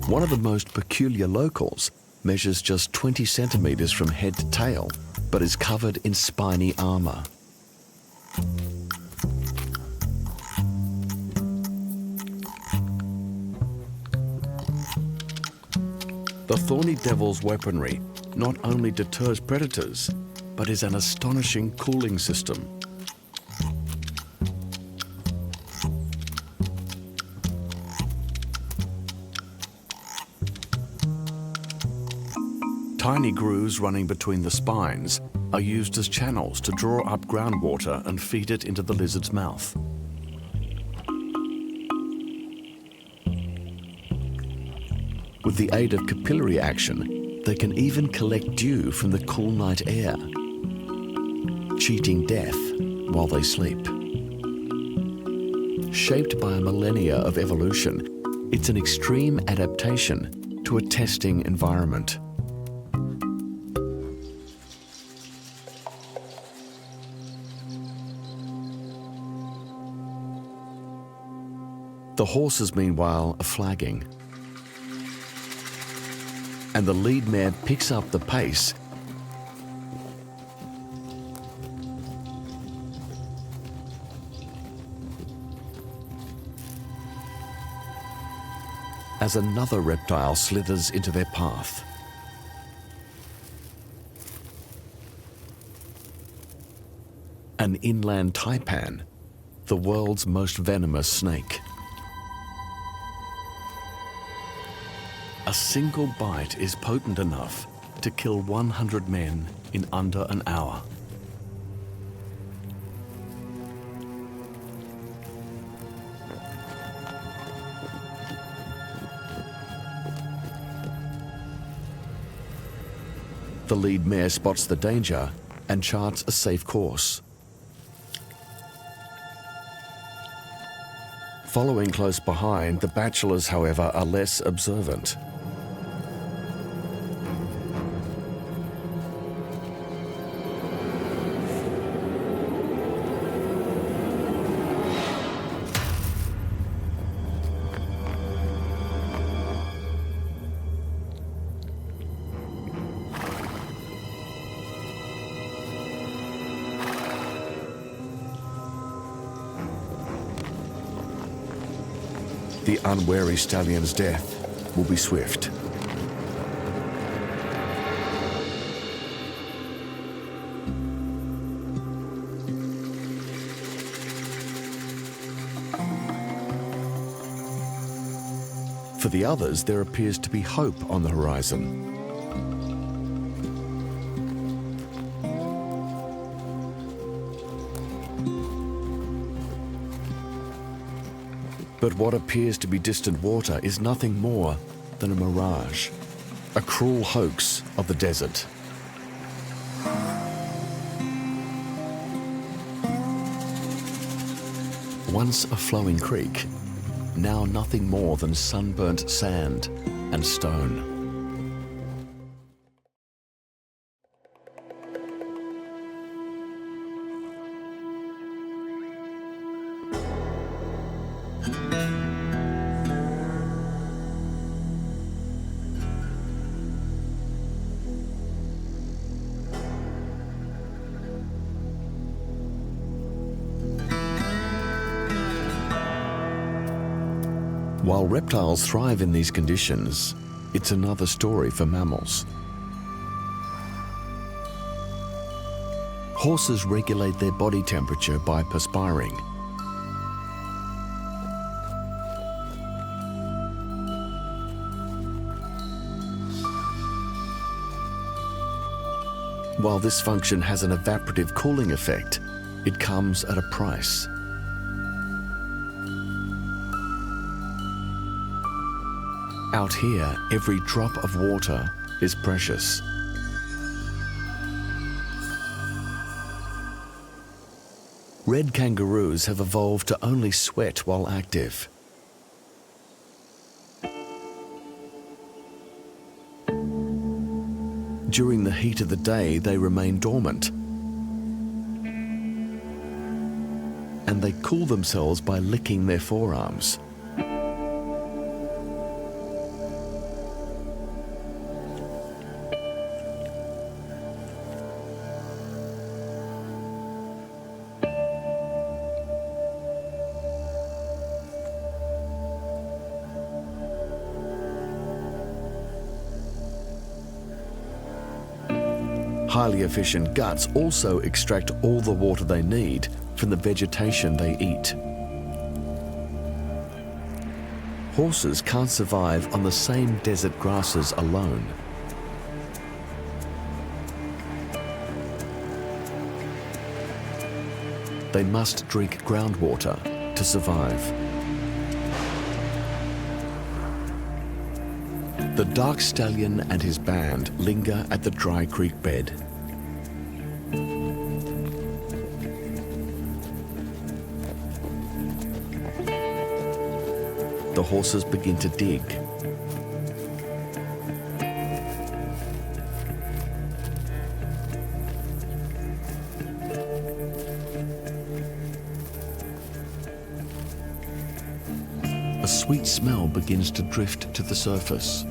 One of the most peculiar locals measures just 20 centimeters from head to tail, but is covered in spiny armor. The thorny devil's weaponry not only deters predators, but is an astonishing cooling system. Tiny grooves running between the spines are used as channels to draw up groundwater and feed it into the lizard's mouth. With the aid of capillary action, they can even collect dew from the cool night air, cheating death while they sleep. Shaped by a millennia of evolution, it's an extreme adaptation to a testing environment. The horses, meanwhile, are flagging. And the lead mare picks up the pace as another reptile slithers into their path. An inland taipan, the world's most venomous snake. A single bite is potent enough to kill 100 men in under an hour. The lead mare spots the danger and charts a safe course. Following close behind, the bachelors, however, are less observant. The unwary stallion's death will be swift. For the others, there appears to be hope on the horizon. But what appears to be distant water is nothing more than a mirage, a cruel hoax of the desert. Once a flowing creek, now nothing more than sunburnt sand and stone. While reptiles thrive in these conditions, it's another story for mammals. Horses regulate their body temperature by perspiring. While this function has an evaporative cooling effect, it comes at a price. Out here, every drop of water is precious. Red kangaroos have evolved to only sweat while active. During the heat of the day, they remain dormant. And they cool themselves by licking their forearms. Highly efficient guts also extract all the water they need from the vegetation they eat. Horses can't survive on the same desert grasses alone. They must drink groundwater to survive. The dark stallion and his band linger at the dry creek bed. The horses begin to dig. sweet smell begins to drift to the surface.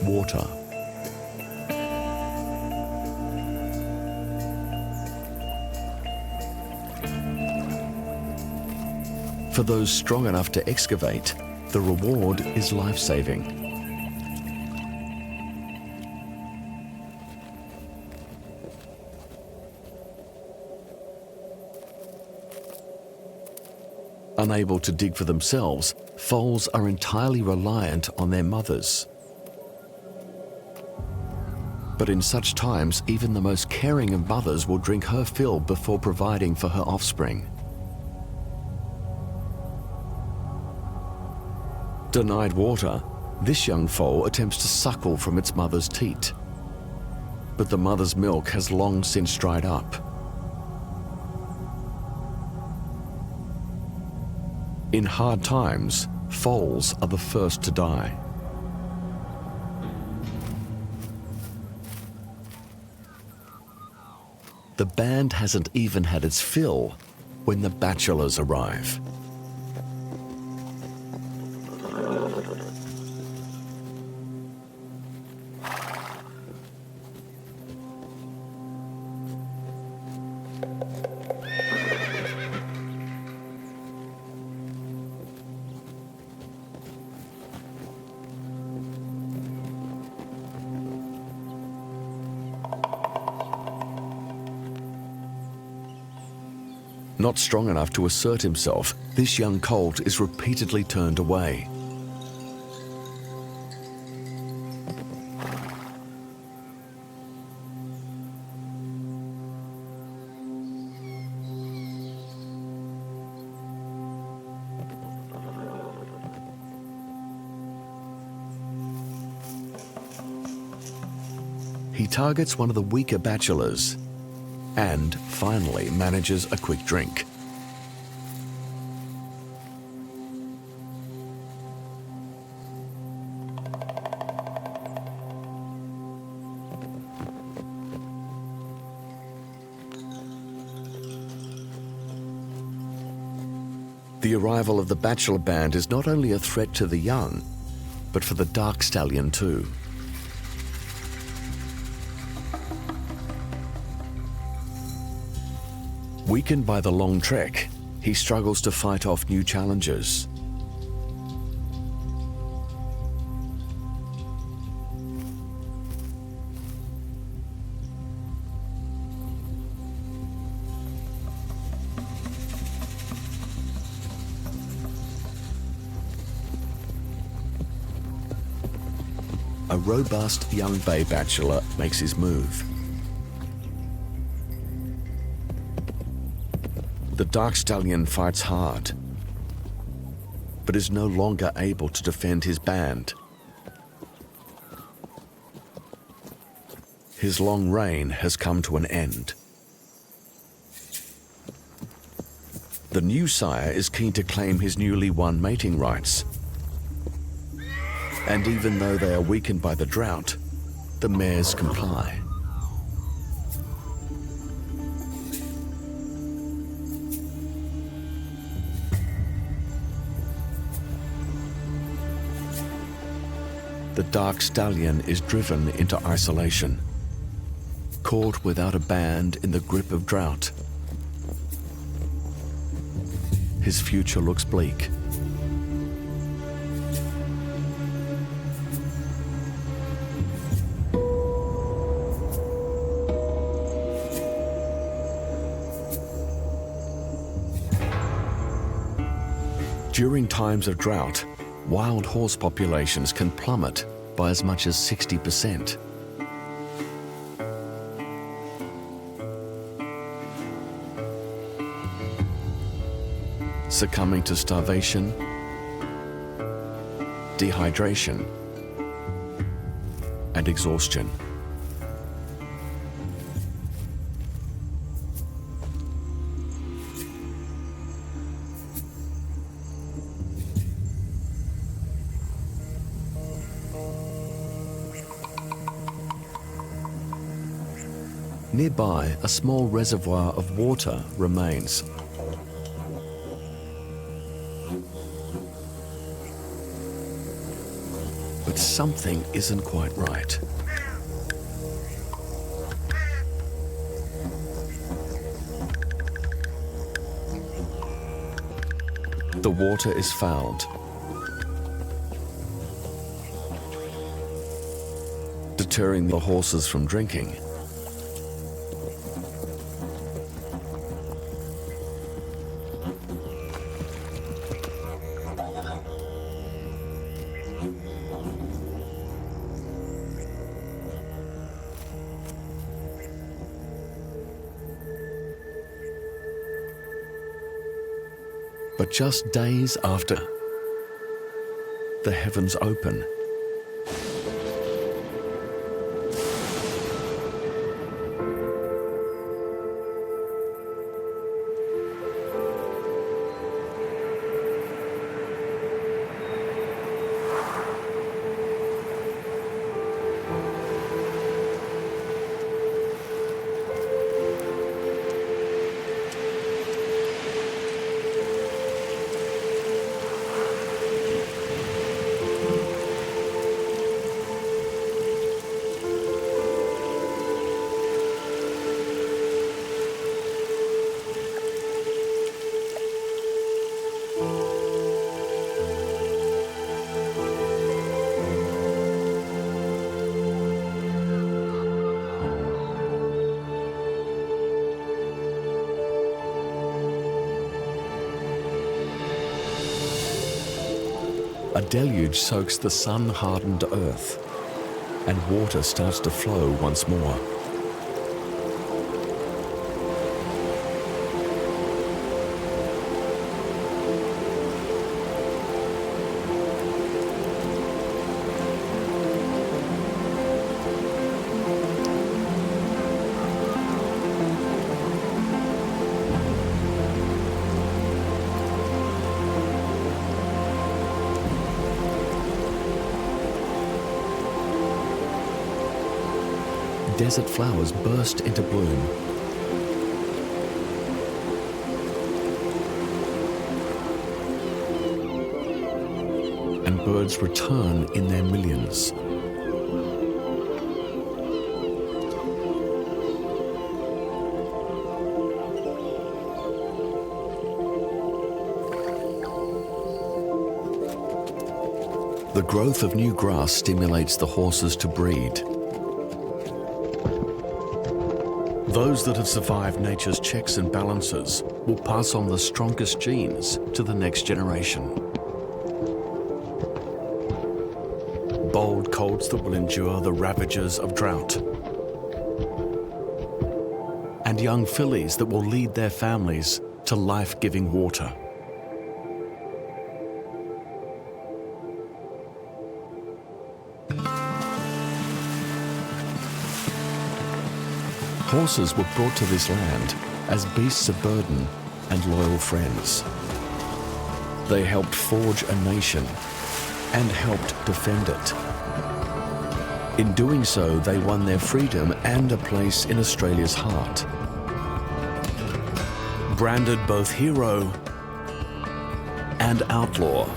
Water. For those strong enough to excavate, the reward is life-saving. Unable to dig for themselves, foals are entirely reliant on their mothers. But in such times, even the most caring of mothers will drink her fill before providing for her offspring. Denied water, this young foal attempts to suckle from its mother's teat. But the mother's milk has long since dried up. In hard times, foals are the first to die. The band hasn't even had its fill when the bachelors arrive. Not strong enough to assert himself, this young colt is repeatedly turned away. He targets one of the weaker bachelors and finally manages a quick drink. The arrival of the bachelor band is not only a threat to the young, but for the dark stallion too. Weakened by the long trek, he struggles to fight off new challengers. A robust young bay bachelor makes his move. The dark stallion fights hard, but is no longer able to defend his band. His long reign has come to an end. The new sire is keen to claim his newly won mating rights. And even though they are weakened by the drought, the mares comply. The dark stallion is driven into isolation, caught without a band in the grip of drought. His future looks bleak. During times of drought, wild horse populations can plummet by as much as 60%. Succumbing to starvation, dehydration, and exhaustion. Nearby, a small reservoir of water remains. But something isn't quite right. The water is fouled, deterring the horses from drinking. But just days after, the heavens open. A deluge soaks the sun-hardened earth, and water starts to flow once more. Desert flowers burst into bloom. And birds return in their millions. The growth of new grass stimulates the horses to breed. Those that have survived nature's checks and balances will pass on the strongest genes to the next generation. Bold colts that will endure the ravages of drought. And young fillies that will lead their families to life-giving water. Horses were brought to this land as beasts of burden and loyal friends. They helped forge a nation and helped defend it. In doing so, they won their freedom and a place in Australia's heart. Branded both hero and outlaw,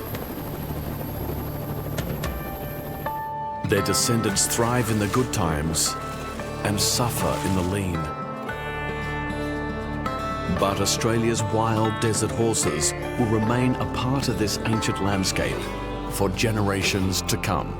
their descendants thrive in the good times and suffer in the lean. But Australia's wild desert horses will remain a part of this ancient landscape for generations to come.